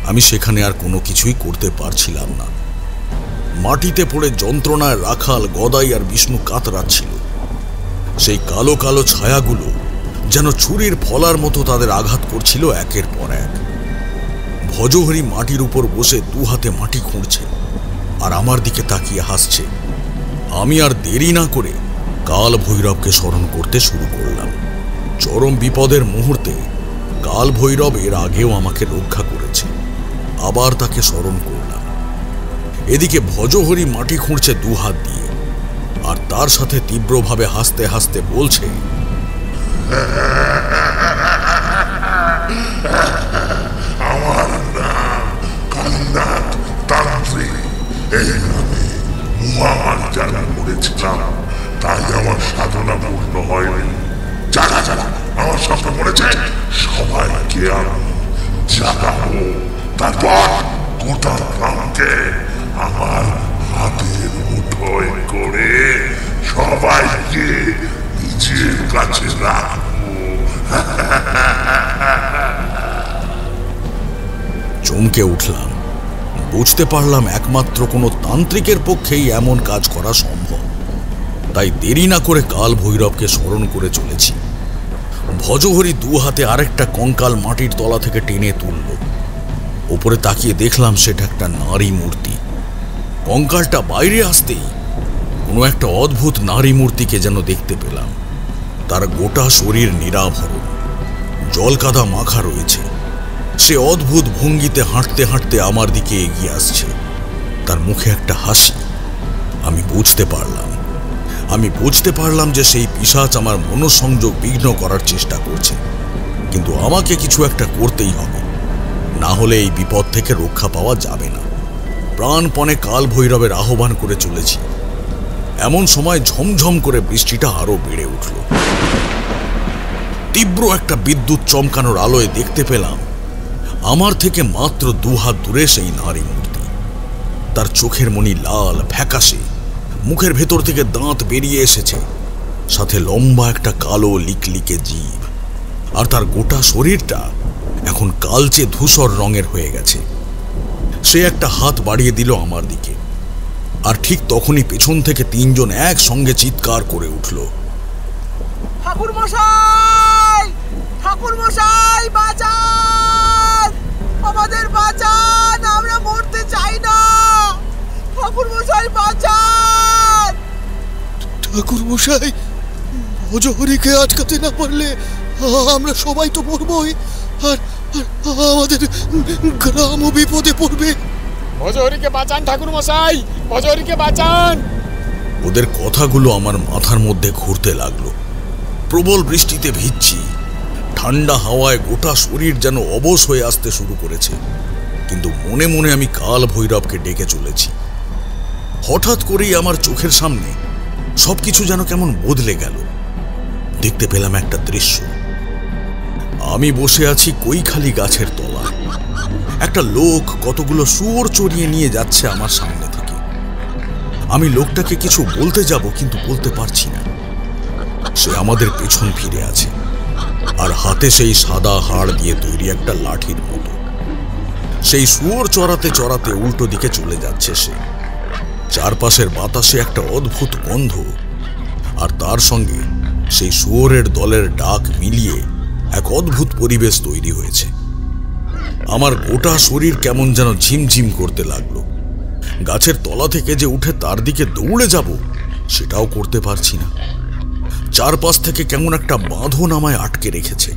আমি সেখানে আর কোনো কিছুই করতে পারছিলাম না। মাটিতে পড়ে যন্ত্রণায় রাখাল, গদাই আর বিষ্ণু কাতরাচ্ছিল। সেই কালো কালো ছায়াগুলো যেন ছুরির ফলার মতো তাদের আঘাত করছিল একের পর এক। ভজহরি মাটির উপর বসে 2 হাতে মাটি খুঁড়ছে, আর আমার দিকে তাকিয়ে হাসছে। আমি আর দেরি না করে কাল ভৈরবকে স্মরণ করতে শুরু করলাম। চরম বিপদের মুহূর্তে কাল ভৈরব এর আগেও আমাকে রক্ষা করেছে, আবার তাকে স্মরণ করলাম। এদিকে ভজহরি মাটি খুঁড়ছে দুহাত দিয়ে, আর তার সাথে তীব্রভাবে হাসতে হাসতে বলছে, আমার নাম কালীনাথ তান্ত্রিক। এই গ্রামে মহামারী জ্বালা করেছিলাম, তাই আমার সাধনা পূর্ণ হয়নি। যারা যারা আমার সঙ্গে মরেছে সবাইকে আমি জাগাবো, তারপর গোটা গ্রামকে আমার হাতের মুঠোয় করে সবাইকে নিজের কাছে রাখবো। চমকে উঠলাম। বুঝতে পারলাম একমাত্র কোনো তান্ত্রিকের পক্ষেই এমন কাজ করা সম্ভব। তাই দেরি না করে কাল ভৈরবকে স্মরণ করে চলেছি। ভজহরি দু হাতে আরেকটা কঙ্কাল মাটির তলা থেকে টেনে তুলল। উপরে তাকিয়ে দেখলাম সেটা একটা নারী মূর্তি। কঙ্কালটা বাইরে আসতেই কোনো একটা অদ্ভুত নারী মূর্তিকে যেন দেখতে পেলাম। তার গোটা শরীর নিরাভরণ, জলকাদা মাখা রয়েছে। সে অদ্ভুত ভঙ্গিতে হাঁটতে হাঁটতে আমার দিকে এগিয়ে আসছে। তার মুখে একটা হাসি। আমি বুঝতে পারলাম যে সেই পিশাচ আমার মনোসংযোগ বিঘ্ন করার চেষ্টা করছে, কিন্তু আমাকে কিছু একটা করতেই হবে, না হলে এই বিপদ থেকে রক্ষা পাওয়া যাবে না। প্রাণপণে কাল ভৈরবের আহ্বান করে চলেছি। এমন সময় ঝমঝম করে বৃষ্টিটা আরো বেড়ে উঠল। তীব্র একটা বিদ্যুৎ চমকানোর আলোয় দেখতে পেলাম আমার থেকে মাত্র 2 হাত দূরে সেই নারী মূর্তি। তার চোখের মনি লাল ফ্যাকাশে, মুখের ভেতর থেকে দাঁত বেরিয়ে এসেছে, সাথে লম্বা একটা কালো লিকলিকে জিভ, আর তার গোটা শরীরটা এখন কালচে ধূসর রঙের হয়ে গেছে। সে একটা হাত বাড়িয়ে দিল আমার দিকে, আর ঠিক তখনই পেছন থেকে 3 জন একসঙ্গে চিৎকার করে উঠল, ঠাকুর মশাই, ঠাকুর মশাই, বাঁচান, আমাদের বাঁচান, আমরা মরতে চাই না, ঠাকুর মশাই বাঁচান। ঠাকুর মশাই, ভজহরিকে আটকাতে না পারলে আমরা সবাই তো মরবই, আর আমাদের গ্রামও বিপদে পড়বে। ভজহরিকে বাঁচান ঠাকুর মশাই, ভজহরিকে বাঁচান। ওদের কথাগুলো আমার মাথার মধ্যে ঘুরতে লাগলো। প্রবল বৃষ্টিতে ভিজছি, ঠান্ডা হাওয়ায় গোটা শরীর যেন অবশ হয়ে আসতে শুরু করেছে, কিন্তু মনে মনে আমি কাল ভৈরবকে ডেকে চলেছি। হঠাৎ করেই আমার চোখের সামনে সবকিছু যেন কেমন বদলে গেল। দেখতে পেলাম একটা দৃশ্য। আমি বসে আছি কৈখালি গাছের তলায়। একটা লোক কতগুলো শুয়োর চড়িয়ে নিয়ে যাচ্ছে আমার সামনে থেকে। আমি লোকটাকে কিছু বলতে যাব, কিন্তু বলতে পারছি না। সে আমাদের পেছন ফিরে আছে, আর হাতে সেই সাদা হাড় দিয়ে তৈরি একটা লাঠির মতো। সেই শুয়োর চড়াতে চড়াতে উল্টো দিকে চলে যাচ্ছে সে। চারপাশের বাতাসে একটা অদ্ভুত গন্ধ, আর তার সঙ্গে সেই শুয়োরের দলের ডাক মিলিয়ে এক অদ্ভুত পরিবেশ তৈরি হয়েছে। আমার গোটা শরীর কেমন যেন ঝিমঝিম করতে লাগলো। গাছের তলা থেকে যে উঠে তার দিকে দৌড়ে যাব, সেটাও করতে পারছি না। চারপাশ থেকে কেমন একটা বাঁধন আমায় আটকে রেখেছে।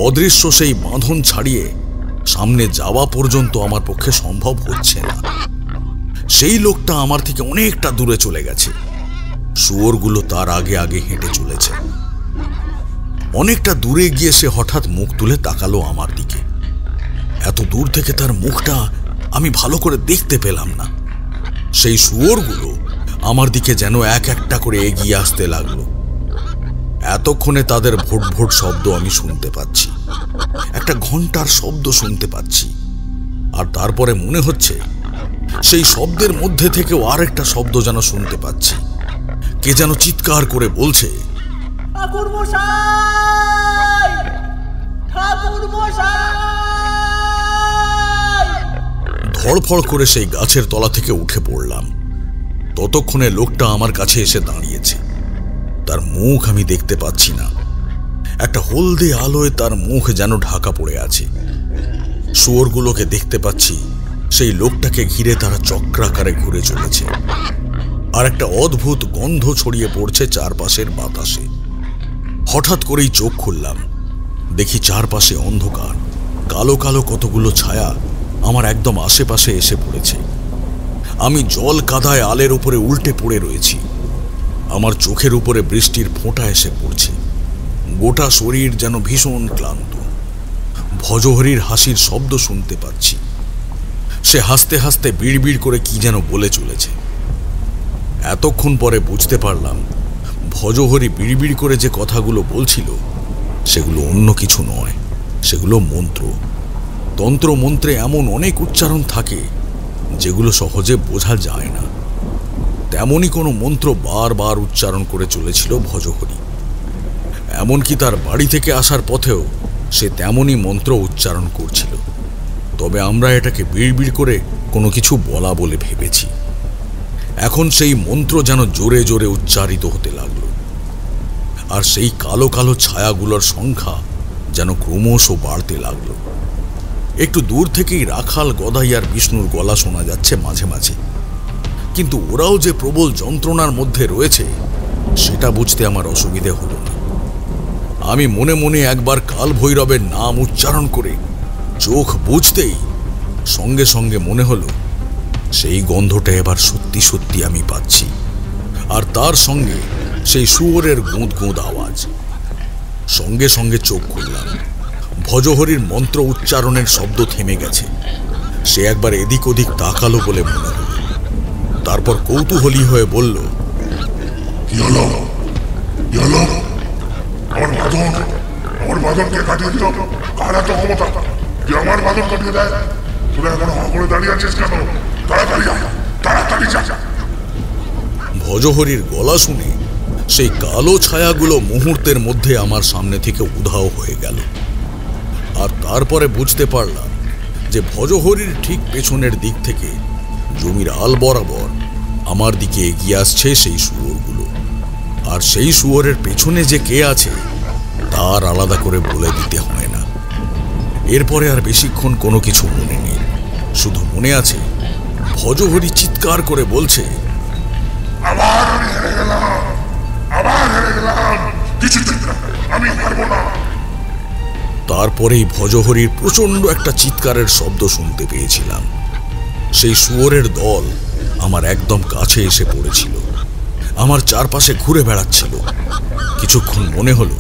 অদৃশ্য সেই বাঁধন ছাড়িয়ে সামনে যাওয়া পর্যন্ত আমার পক্ষে সম্ভব হচ্ছে না। সেই লোকটা আমার থেকে অনেকটা দূরে চলে গেছে। শুয়োরগুলো তার আগে আগে হেঁটে চলেছে। অনেকটা দূরে গিয়ে সে হঠাৎ মুখ তুলে তাকালো আমার দিকে। এত দূর থেকে তার মুখটা আমি ভালো করে দেখতে পেলাম না। সেই শুয়োরগুলো আমার দিকে যেন এক একটা করে এগিয়ে আসতে লাগলো। এতক্ষণে তাদের ভোট ভোট শব্দ আমি শুনতে পাচ্ছি, একটা ঘন্টার শব্দ শুনতে পাচ্ছি, আর তারপরে মনে হচ্ছে সেই শব্দের মধ্যে থেকেও আর একটা শব্দ যেন শুনতে পাচ্ছি। কে যেন চিৎকার করে বলছে, ঠাকুর মশাই, ঠাকুর মশাই। ধড়ফড় করে সেই গাছের তলা থেকে উঠে পড়লাম। ততক্ষণে লোকটা আমার কাছে এসে দাঁড়িয়েছে। তার মুখ আমি দেখতে পাচ্ছি না। একটা হলদে আলোয় তার মুখ যেন ঢাকা পড়ে আছে। শুয়োরগুলোকে দেখতে পাচ্ছি সেই লোকটাকে ঘিরে তারা চক্রাকারে ঘুরে চলেছে, আর একটা অদ্ভুত গন্ধ ছড়িয়ে পড়ছে চারপাশের বাতাসে। হঠাৎ করেই চোখ খুললাম, দেখি চারপাশে অন্ধকার, কালো কালো কতগুলো ছায়া আমার একদম আশেপাশে এসে পড়েছে। আমি জল কাদায় আলের উপরে উল্টে পড়ে রয়েছি। আমার চোখের উপরে বৃষ্টির ফোঁটা এসে পড়ছে। গোটা শরীর যেন ভীষণ ক্লান্ত। ভজহরির হাসির শব্দ শুনতে পাচ্ছি। সে হাসতে হাসতে বিড়বিড় করে কি যেন বলে চলেছে। এতক্ষণ পরে বুঝতে পারলাম ভজহরি বিড়বিড় করে যে কথাগুলো বলছিল সেগুলো অন্য কিছু নয়, সেগুলো মন্ত্র। তন্ত্র মন্ত্রে এমন অনেক উচ্চারণ থাকে যেগুলো সহজে বোঝা যায় না। তেমনই কোনো মন্ত্র বারবার উচ্চারণ করে চলেছিল ভজহরি। এমনকি তার বাড়ি থেকে আসার পথেও সে তেমনই মন্ত্র উচ্চারণ করছিল। তবে আমরা এটাকে বিড়বিড় করে কোনো কিছু বলা বলে ভেবেছি। এখন সেই মন্ত্র যেন জোরে জোরে উচ্চারিত হতে লাগলো, আর সেই কালো কালো ছায়াগুলোর সংখ্যা যেন ক্রমশ বাড়তে লাগলো। একটু দূর থেকেই রাখাল, গদাই আর বিষ্ণুর গলা শোনা যাচ্ছে মাঝে মাঝে, কিন্তু ওরাও যে প্রবল যন্ত্রণার মধ্যে রয়েছে সেটা বুঝতে আমার অসুবিধে হলো না। আমি মনে মনে একবার কাল ভৈরবের নাম উচ্চারণ করে চোখ বুঝতেই সঙ্গে সঙ্গে মনে হলো সেই গন্ধটা এবার সত্যি সত্যি আমি পাচ্ছি, আর তার সঙ্গে সেই শুয়োরের গুঁদ গুঁদ আওয়াজ। সঙ্গে সঙ্গে চোখ খুললাম। ভজহরির মন্ত্র উচ্চারণের শব্দ থেমে গেছে। সে একবার এদিক ওদিক তাকালো বলে মনে হলো। তারপর কৌতূহলী হয়ে বলল, কি হলো? কি হলো? আমার বাঁধনকে কাটিয়ে দিল। কার এত ক্ষমতা যে আমার বাঁধন কাটিয়ে দেয়? তোরা এখন হা করে দাঁড়িয়ে আছিস কেন? তাড়াতাড়ি যা, তাড়াতাড়ি যা। ভজহরির গলা শুনে সেই কালো ছায়াগুলো মুহূর্তের মধ্যে আমার সামনে থেকে উধাও হয়ে গেল। আর তারপরে বুঝতে পারলাম যে ভজহরির ঠিক পেছনের দিক থেকে জমির আল বরাবর আমার দিকে এগিয়ে আসছে সেই শুয়োরগুলো। আর সেই শুয়োরের পেছনে যে কে আছে তার আলাদা করে বলে দিতে হয় না। এরপরে আর বেশিক্ষণ কোনো কিছু মনে নেই, শুধু মনে আছে ভজহরি চিৎকার করে বলছে, আবার আমি হেরে গেলাম, আবার হেরে গেলাম, কিছুতেই না, আমি হারবো না। তারপরেই ভজহরির প্রচন্ড একটা চিৎকারের শব্দ শুনতে পেয়েছিলাম। সেই শুয়োরের দল আমার একদম কাছে এসে পড়েছিল, আমার চারপাশে ঘুরে বেড়াচ্ছিল। কিছুক্ষণ মনে হলো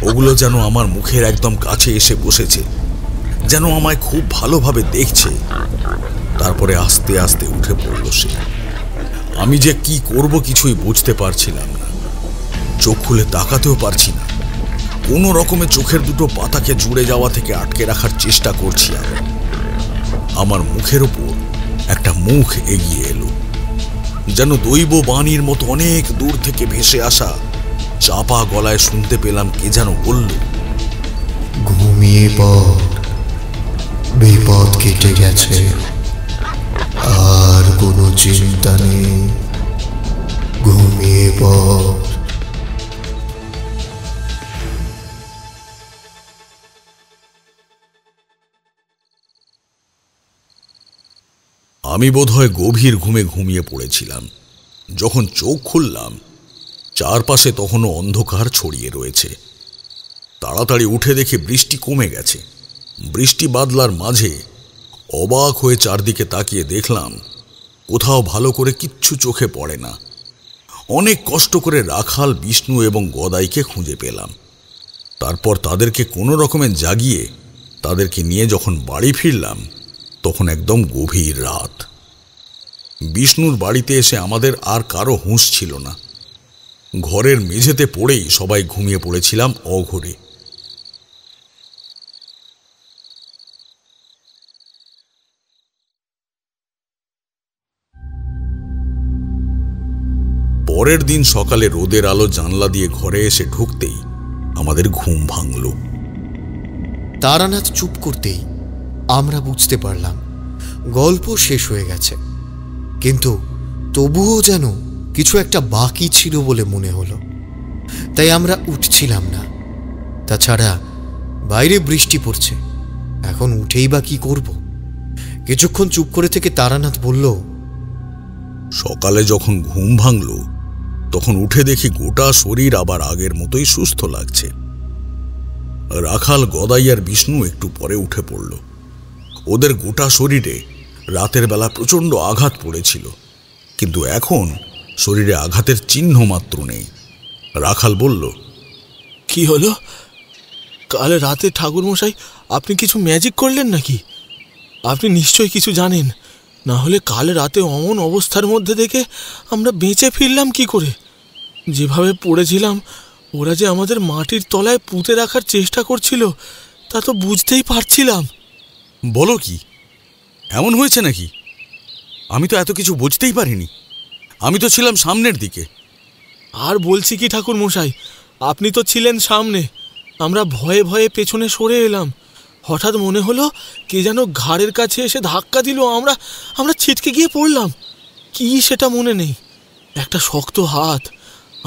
ওগুলো যেন আমার মুখের একদম কাছে এসে বসেছে, যেন আমায় খুব ভালোভাবে দেখছে। তারপরে আস্তে আস্তে উঠে পড়ল সে। আমি যে কি করব কিছুই বুঝতে পারছিলাম না। চোখ খুলে তাকাতেও পারছি না। কোনো রকমে চোখের দুটো পাতাকে জুড়ে যাওয়া থেকে আটকে রাখার চেষ্টা করছি আমি। আমার মুখের ওপর একটা মুখ এগিয়ে এলো, যেন দৈব বাণীর মতো অনেক দূর থেকে ভেসে আসা। চাপা গলায় শুনতে পেলাম কে যেন বলল, ঘুমিয়ে পড়, বিপদ কেটে গেছে, আর কোনো চিন্তা নেই, ঘুমিয়ে পড়। আমি বোধহয় গভীর ঘুমে ঘুমিয়ে পড়েছিলাম। যখন চোখ খুললাম চারপাশে তখনও অন্ধকার ছড়িয়ে রয়েছে। তাড়াতাড়ি উঠে দেখে বৃষ্টি কমে গেছে। বৃষ্টি বাদলার মাঝে অবাক হয়ে চারদিকে তাকিয়ে দেখলাম কোথাও ভালো করে কিচ্ছু চোখে পড়ে না। অনেক কষ্ট করে রাখাল, বিষ্ণু এবং গদাইকে খুঁজে পেলাম। তারপর তাদেরকে কোনো রকমে জাগিয়ে তাদেরকে নিয়ে যখন বাড়ি ফিরলাম তখন একদম গভীর রাত। বিষ্ণুর বাড়িতে এসে আমাদের আর কারো হুঁশ ছিল না। ঘরের মেঝেতে পড়েই সবাই ঘুমিয়ে পড়েছিলাম অঘোরে। পরের দিন সকালে রোদের আলো জানলা দিয়ে ঘরে এসে ঢুকতেই আমাদের ঘুম ভাঙল। তারানাথ চুপ করতেই আমরা বুঝতে পারলাম গল্প শেষ হয়ে গেছে, কিন্তু তবুও যেন কিছু একটা বাকি ছিল বলে মনে হলো। তাই আমরা উঠছিলাম না। তাছাড়া বাইরে বৃষ্টি পড়ছে, এখন উঠেই বা কি করব? কিছুক্ষণ চুপ করে থেকে তারানাথ বলল, সকালে যখন ঘুম ভাঙল তখন উঠে দেখি গোটা শরীর আবার আগের মতোই সুস্থ লাগছে। রাখাল, গদাই আর বিষ্ণু একটু পরে উঠে পড়ল। ওদের গোটা শরীরে রাতের বেলা প্রচণ্ড আঘাত পড়েছিল, কিন্তু এখন শরীরে আঘাতের চিহ্ন মাত্র নেই। রাখাল বলল, কি হলো? কাল রাতে ঠাকুরমশাই আপনি কিছু ম্যাজিক করলেন নাকি? আপনি নিশ্চয়ই কিছু জানেন, না হলে কাল রাতে অমন অবস্থার মধ্যে দেখে আমরা বেঁচে ফিরলাম কি করে? যেভাবে পড়েছিলাম, ওরা যে আমাদের মাটির তলায় পুঁতে রাখার চেষ্টা করছিল তা তো বুঝতেই পারছিলাম। বলো কি, এমন হয়েছে নাকি? আমি তো এত কিছু বুঝতেই পারিনি। আমি তো ছিলাম সামনের দিকে। আর বলছি কি ঠাকুরমশাই, আপনি তো ছিলেন সামনে, আমরা ভয়ে ভয়ে পেছনে সরে এলাম। হঠাৎ মনে হলো কে যেন ঘাড়ের কাছে এসে ধাক্কা দিল, আমরা ছিটকে গিয়ে পড়লাম। কি সেটা মনে নেই। একটা শক্ত হাত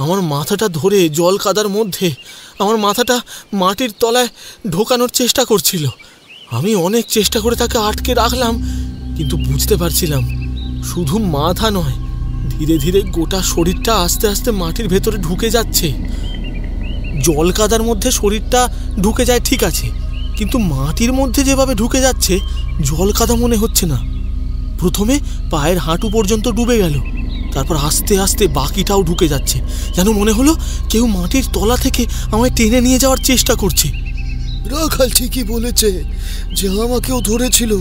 আমার মাথাটা ধরে জল কাদার মধ্যে আমার মাথাটা মাটির তলায় ঢোকানোর চেষ্টা করছিল। আমি অনেক চেষ্টা করে তাকে আটকে রাখলাম, কিন্তু বুঝতে পারছিলাম শুধু মাথা নয়, ধীরে ধীরে গোটা শরীরটা আস্তে আস্তে মাটির ভেতরে ঢুকে যাচ্ছে। জল কাদার মধ্যে শরীরটা ঢুকে যায় ঠিক আছে, কিন্তু মাটির মধ্যে যেভাবে ঢুকে যাচ্ছে জল কাদা মনে হচ্ছে না। প্রথমে পায়ের হাঁটু পর্যন্ত ডুবে গেল, তারপর আস্তে আস্তে বাকিটাও ঢুকে যাচ্ছে। যেন মনে হলো কেউ মাটির তলা থেকে আমায় টেনে নিয়ে যাওয়ার চেষ্টা করছে। রাখাল ঠিকই বলেছে যে আমাকেও ধরেছিল,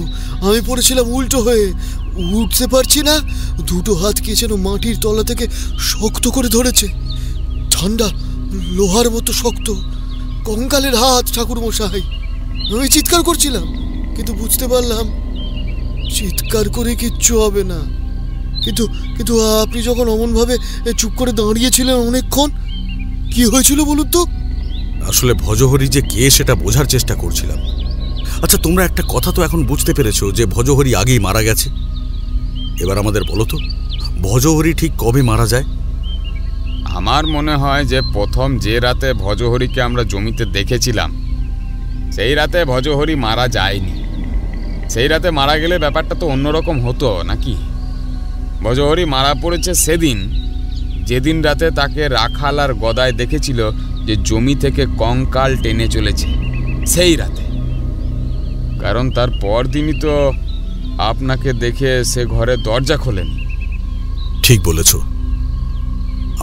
আমি পড়েছিলাম উল্টো হয়ে, উঠতে পারছি না। দুটো হাত কে যেন মাটির তলা থেকে শক্ত করে ধরেছে, ঠান্ডা লোহার মতো শক্ত। কঙ্কালের হাত ঠাকুরমশাই। আমি চিৎকার করছিলাম, কিন্তু বুঝতে পারলাম চিৎকার করে কিচ্ছু হবে না। কিন্তু কিন্তু আপনি যখন অমনভাবে চুপ করে দাঁড়িয়েছিলেন অনেকক্ষণ, কি হয়েছিল বলুন তো? আসলে ভজহরি যে কে সেটা বোঝার চেষ্টা করছিলাম। আচ্ছা, তোমরা একটা কথা তো এখন বুঝতে পেরেছো যে ভজহরি আগেই মারা গেছে। এবার আমাদের বলো তো, ভজহরি ঠিক কবে মারা যায়? আমার মনে হয় যে প্রথম যে রাতে ভজহরিকে আমরা জমিতে দেখেছিলাম সেই রাতে ভজহরি মারা যায়নি। সেই রাতে মারা গেলে ব্যাপারটা তো অন্যরকম হতো নাকি? ভজহরি মারা পড়েছে সেদিন, যেদিন রাতে তাকে রাখাল আর গদায় দেখেছিল যে জমি থেকে কঙ্কাল টেনে চলেছে, সেই রাতে। কারণ তার পর দিনই তো আপনাকে দেখে সে ঘরে দরজা খোলেনি। ঠিক বলেছ।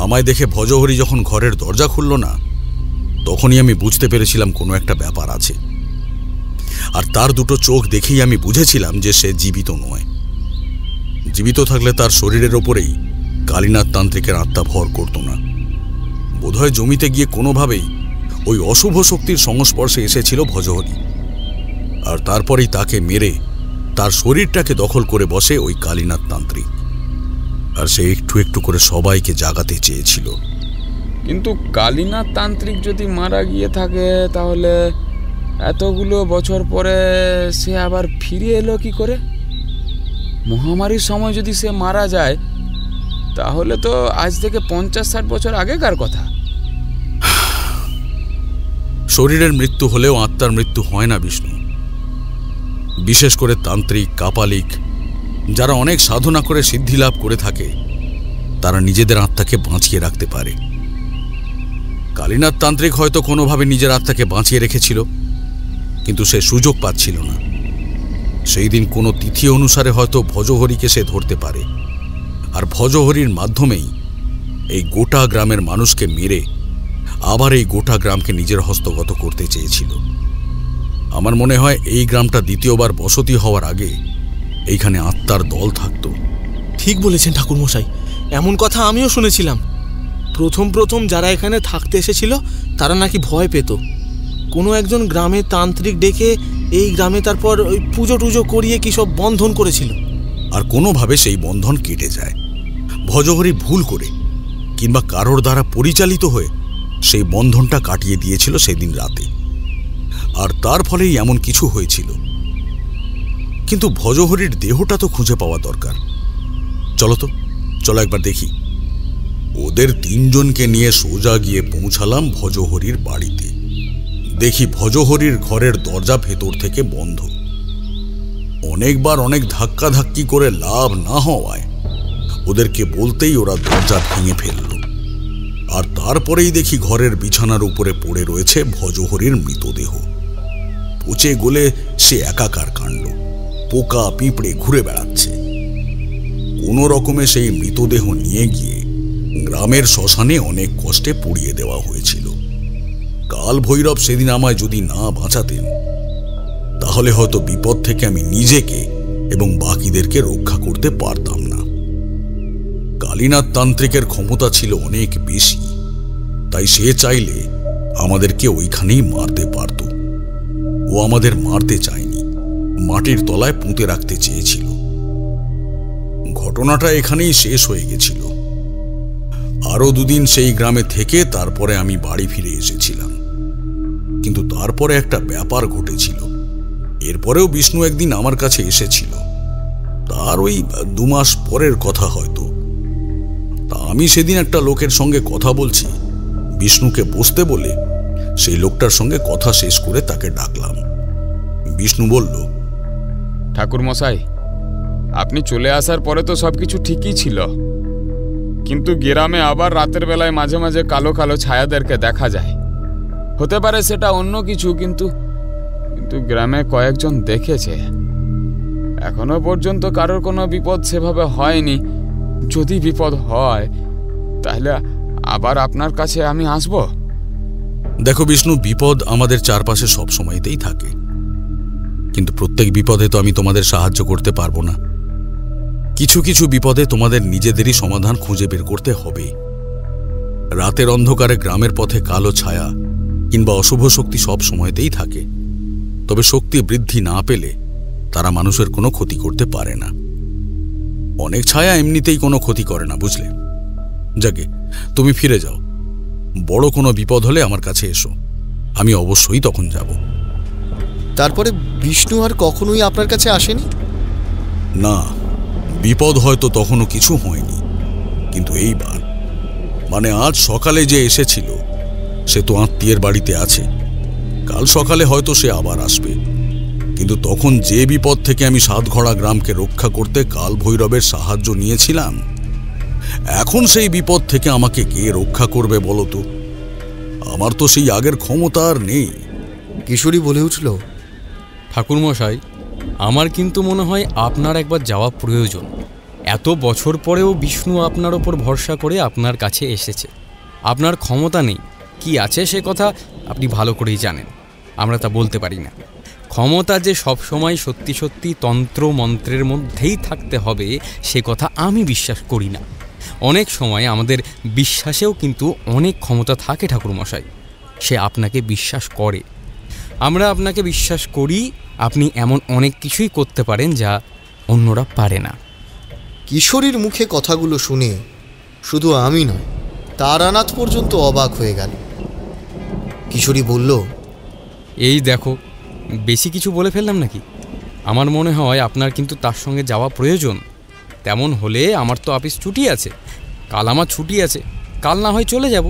আমায় দেখে ভজহরি যখন ঘরের দরজা খুলল না, তখনই আমি বুঝতে পেরেছিলাম কোনো একটা ব্যাপার আছে। আর তার দুটো চোখ দেখেই আমি বুঝেছিলাম যে সে জীবিত নয়। জীবিত থাকলে তার শরীরের ওপরেই কালীনাথ তান্ত্রিকের আত্মা ভর করত না। বোধহয় জমিতে গিয়ে কোনোভাবেই ওই অশুভ শক্তির সংস্পর্শে এসেছিল ভজহরি, আর তারপরেই তাকে মেরে তার শরীরটাকে দখল করে বসে ওই কালীনাথ তান্ত্রিক। আর সে একটু একটু করে সবাইকে জাগাতে চেয়েছিল। কিন্তু কালীনাথ তান্ত্রিক যদি মারা গিয়ে থাকে, তাহলে এতগুলো বছর পরে সে আবার ফিরে এলো কি করে? মহামারীর সময় যদি সে মারা যায়, তাহলে তো আজ থেকে 50-60 বছর আগেকার কথা। শরীরের মৃত্যু হলেও আত্মার মৃত্যু হয় না বিষ্ণু। বিশেষ করে তান্ত্রিক, কাপালিক, যারা অনেক সাধনা করে সিদ্ধি লাভ করে থাকে, তারা নিজেদের আত্মাকে বাঁচিয়ে রাখতে পারে। কালীনাথ তান্ত্রিক হয়তো কোনোভাবে নিজের আত্মাকে বাঁচিয়ে রেখেছিল, কিন্তু সে সুযোগ পাচ্ছিল না। সেই দিন কোনো তিথি অনুসারে হয়তো ভজহরিকে সে ধরতে পারে, আর ভজহরির মাধ্যমেই এই গোটা গ্রামের মানুষকে মেরে আবার এই গোটা গ্রামকে নিজের হস্তগত করতে চেয়েছিল। আমার মনে হয় এই গ্রামটা দ্বিতীয়বার বসতি হওয়ার আগে এইখানে আত্মার দল থাকত। ঠিক বলেছেন ঠাকুরমশাই, এমন কথা আমিও শুনেছিলাম। প্রথম যারা এখানে থাকতে এসেছিল তারা নাকি ভয় পেত। কোনো একজন গ্রামে তান্ত্রিক ডেকে এই গ্রামে তারপর ওই পুজো টুজো করিয়ে কি সব বন্ধন করেছিল, আর কোনোভাবে সেই বন্ধন কেটে যায়। ভজহরি ভুল করে কিংবা কারোর দ্বারা পরিচালিত হয়ে সেই বন্ধনটা কাটিয়ে দিয়েছিল সেদিন রাতে, আর তার ফলেই এমন কিছু হয়েছিল। কিন্তু ভজহরির দেহটা তো খুঁজে পাওয়া দরকার। চলো একবার দেখি। ওদের 3 জনকে নিয়ে সোজা গিয়ে পৌঁছালাম ভজহরির বাড়িতে। দেখি ভজহরির ঘরের দরজা ভেতর থেকে বন্ধ। অনেকবার অনেক ধাক্কাধাক্কি করে লাভ না হওয়ায় ওদেরকে বলতেই ওরা দরজা ভেঙে ফেলল। আর তারপরেই দেখি ঘরের বিছানার উপরে পড়ে রয়েছে ভজহরির মৃতদেহ। পচে গলে সে একাকার কাণ্ড, পোকা পিঁপড়ে ঘুরে বেড়াচ্ছে। কোনো রকমে সেই মৃতদেহ নিয়ে গিয়ে গ্রামের শ্মশানে অনেক কষ্টে পুড়িয়ে দেওয়া হয়েছিল। কাল ভৈরব সেদিন আমায় যদি না বাঁচাতেন, তাহলে হয়তো বিপদ থেকে আমি নিজেকে এবং বাকিদেরকে রক্ষা করতে পারতাম না। কালীনাথ তান্ত্রিকের ক্ষমতা ছিল অনেক বেশি, তাই সে চাইলে আমাদেরকে ওইখানেই মারতে পারত। ও আমাদের মারতে চায়নি, মাটির তলায় পুঁতে রাখতে চেয়েছিল। ঘটনাটা এখানেই শেষ হয়ে গেছিল। আরো দুদিন সেই গ্রামে থেকে তারপরে আমি বাড়ি ফিরে এসেছিলাম। কিন্তু তারপরে একটা ব্যাপার ঘটেছিল। এরপরেও বিষ্ণু একদিন আমার কাছে এসেছিল, তার ওই 2 মাস পরের কথা হয়তো। তা আমি সেদিন একটা লোকের সঙ্গে কথা বলছি, বিষ্ণুকে বসতে বলে সেই লোকটার সঙ্গে কথা শেষ করে তাকে ডাকলাম। বিষ্ণু বলল, ঠাকুর মশাই, আপনি চলে আসার পরে তো সবকিছু ঠিকই ছিল, কিন্তু গ্রামে আবার রাতের বেলায় মাঝে মাঝে কালো কালো ছায়াদেরকে দেখা যায়। হতে পারে সেটা অন্য কিছু, কিন্তু গ্রামে কয়েকজন দেখেছে। এখনো পর্যন্ত কারোর কোনো বিপদ সেভাবে হয়নি। যদি বিপদ হয় তাহলে আবার আপনার কাছে আমি আসব। দেখো বিষ্ণু, বিপদ আমাদের চারপাশে সব সময়তেই থাকে, কিন্তু প্রত্যেক বিপদে তো আমি তোমাদের সাহায্য করতে পারবো না। কিছু কিছু বিপদে তোমাদের নিজেদেরই সমাধান খুঁজে বের করতে হবে। রাতের অন্ধকারে গ্রামের পথে কালো ছায়া কিংবা অশুভ শক্তি সব সময়তেই থাকে, তবে শক্তি বৃদ্ধি না পেলে তারা মানুষের কোনো ক্ষতি করতে পারে না। অনেক ছায়া এমনিতেই কোনো ক্ষতি করে না, বুঝলে? যাকে তুমি ফিরে যাও, বড় কোনো বিপদ হলে আমার কাছে এসো, আমি অবশ্যই তখন যাব। তারপরে বিষ্ণু আর কখনোই আপনার কাছে আসেনি? না, বিপদ হয়তো তখনও কিছু হয়নি, কিন্তু এইবার মানে আজ সকালে যে এসেছিল সে তো আত্মীয়ের বাড়িতে আছে। কাল সকালে হয়তো সে আবার আসবে। কিন্তু তখন যে বিপদ থেকে আমি সাতঘড়া গ্রামকে রক্ষা করতে কাল ভৈরবের সাহায্য নিয়েছিলাম, এখন সেই বিপদ থেকে আমাকে কে রক্ষা করবে বলো তো? আমার তো সেই আগের ক্ষমতা আর নেই। কিশোরী বলে উঠল, ঠাকুরমশাই, আমার কিন্তু মনে হয় আপনার একবার যাওয়া প্রয়োজন। এত বছর পরেও বিষ্ণু আপনার ওপর ভরসা করে আপনার কাছে এসেছে। আপনার ক্ষমতা নেই, কি আছে সে কথা আপনি ভালো করেই জানেন, আমরা তা বলতে পারি না। ক্ষমতা যে সবসময় সত্যি সত্যি তন্ত্র মন্ত্রের মধ্যেই থাকতে হবে সে কথা আমি বিশ্বাস করি না। অনেক সময় আমাদের বিশ্বাসেও কিন্তু অনেক ক্ষমতা থাকে ঠাকুরমশাই, সে আপনাকে বিশ্বাস করে, আমরা আপনাকে বিশ্বাস করি। আপনি এমন অনেক কিছুই করতে পারেন যা অন্যরা পারে না। কিশোরীর মুখে কথাগুলো শুনে শুধু আমি নয়, তারানাথ পর্যন্ত অবাক হয়ে গেল। কিশোরী বলল, এই দেখো, বেশি কিছু বলে ফেললাম নাকি? আমার মনে হয় আপনার কিন্তু তার সঙ্গে যাওয়া প্রয়োজন। তেমন হলে আমার তো অফিস ছুটি আছে, কাল আমার ছুটি আছে, কাল না হয় চলে যাব।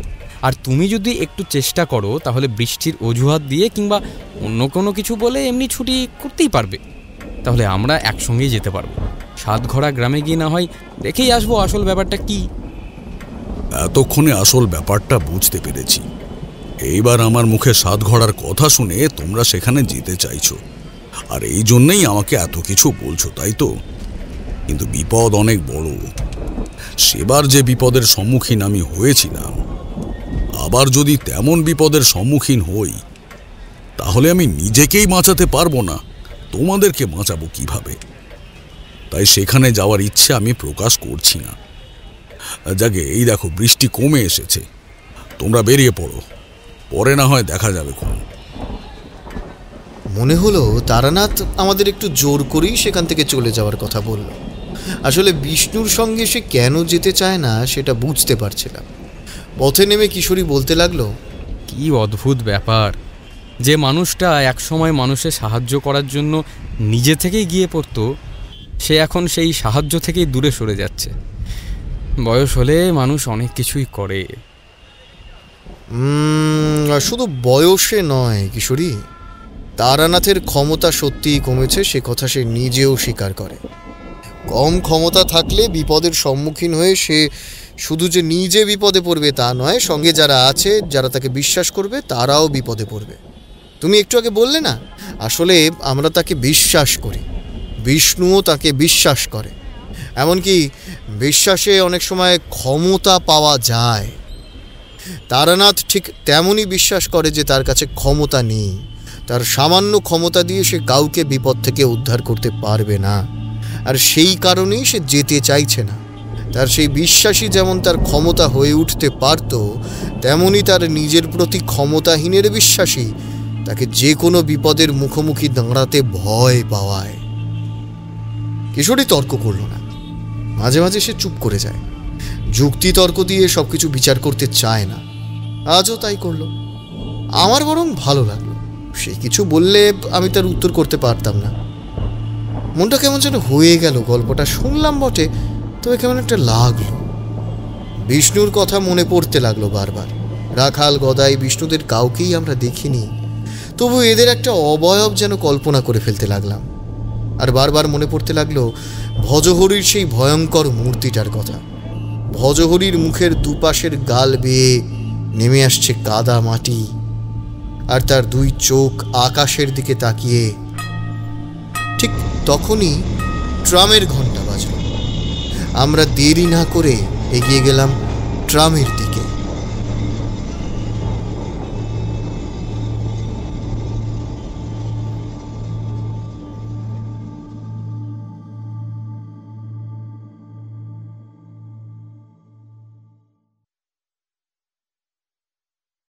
আর তুমি যদি একটু চেষ্টা করো তাহলে বৃষ্টির অজুহাত দিয়ে কিংবা অন্য কোনো কিছু বলে এমনি ছুটি করতেই পারবে। তাহলে আমরা একসঙ্গেই যেতে পারবো। সাতঘড়া গ্রামে গিয়ে না হয় দেখেই আসবো আসল ব্যাপারটা কি। এতক্ষণে আসল ব্যাপারটা বুঝতে পেরেছি। এইবার আমার মুখে সাতঘড়ার কথা শুনে তোমরা সেখানে যেতে চাইছো, আর এই জন্যই আমাকে এত কিছু বলছো, তাই তো? কিন্তু বিপদ অনেক বড়। সেবার যে বিপদের সম্মুখীন আমি হয়েছিলাম, আবার যদি তেমন বিপদের সম্মুখীন হই তাহলে আমি নিজেকেই বাঁচাতে পারবো না, তোমাদেরকে বাঁচাবো কিভাবে? তাই সেখানে যাওয়ার ইচ্ছে আমি প্রকাশ করছি না। যাকে এই দেখো, বৃষ্টি কমে এসেছে, তোমরা বেরিয়ে পড়ো, পরে না হয় দেখা যাবে কোন। মনে হলো তারানাথ আমাদের একটু জোর করেই সেখান থেকে চলে যাওয়ার কথা বলল। আসলে বিষ্ণুর সঙ্গে সে কেন যেতে চায় না সেটা বুঝতে পারছিলাম। পথে নেমে কিশোরী বলতে লাগলো, কি অদ্ভুত ব্যাপার, যে মানুষটা একসময় মানুষের সাহায্য করার জন্য নিজে থেকেই গিয়ে পড়তো, সে এখন সেই সাহায্য থেকেই দূরে সরে যাচ্ছে। বয়স হলে মানুষ অনেক কিছুই করে। শুধু বয়সে নয় কিশোরী, তারানাথের ক্ষমতা সত্যিই কমেছে, সে কথা সে নিজেও স্বীকার করে। কম ক্ষমতা থাকলে বিপদের সম্মুখীন হয়ে সে শুধু যে নিজে বিপদে পড়বে তা নয়, সঙ্গে যারা আছে, যারা তাকে বিশ্বাস করবে, তারাও বিপদে পড়বে। তুমি একটু আগে বললে না, আসলে আমরা তাকে বিশ্বাস করি, বিষ্ণুও তাকে বিশ্বাস করে। এমনকি বিশ্বাসে অনেক সময় ক্ষমতা পাওয়া যায়। তারানাথ ঠিক তেমনই বিশ্বাস করে যে তার কাছে ক্ষমতা নেই, তার সামান্য ক্ষমতা দিয়ে সে কাউকে বিপদ থেকে উদ্ধার করতে পারবে না, আর সেই কারণেই সে যেতে চাইছে না। তার সেই বিশ্বাসই যেমন তার ক্ষমতা হয়ে উঠতে পারত, তেমনি তার নিজের প্রতি ক্ষমতাহীনের বিশ্বাসই তাকে যে কোনো বিপদের মুখোমুখি দাঁড়াতে ভয় পাওয়ায়। কিশোরী তর্ক করল না, মাঝে মাঝে সে চুপ করে যায়, যুক্তি তর্ক দিয়ে সবকিছু বিচার করতে চায় না। আজও তাই করল। আমার বরং ভালো লাগলো। সে কিছু বললে আমি তার উত্তর করতে পারতাম না। মনটা কেমন যেন হয়ে গেল। গল্পটা শুনলাম বটে, তবে কেমন একটা লাগলো। বিষ্ণুর কথা মনে পড়তে লাগলো বারবার। রাখাল, গদাই, বিষ্ণুদের কাউকেই আমরা দেখিনি, তবু এদের একটা অবয়ব যেন কল্পনা করে ফেলতে লাগলাম। আর বারবার মনে পড়তে লাগলো ভজহরির সেই ভয়ঙ্কর মূর্তিটার কথা। ভজহরির মুখের দুপাশের গাল বেয়ে নেমে আসছে কাদা মাটি, আর তার দুই চোখ আকাশের দিকে তাকিয়ে। ঠিক তখনই ট্রামের ঘন্টা বাজল। আমরা দেরি না করে এগিয়ে গেলাম ট্রামের দিকে।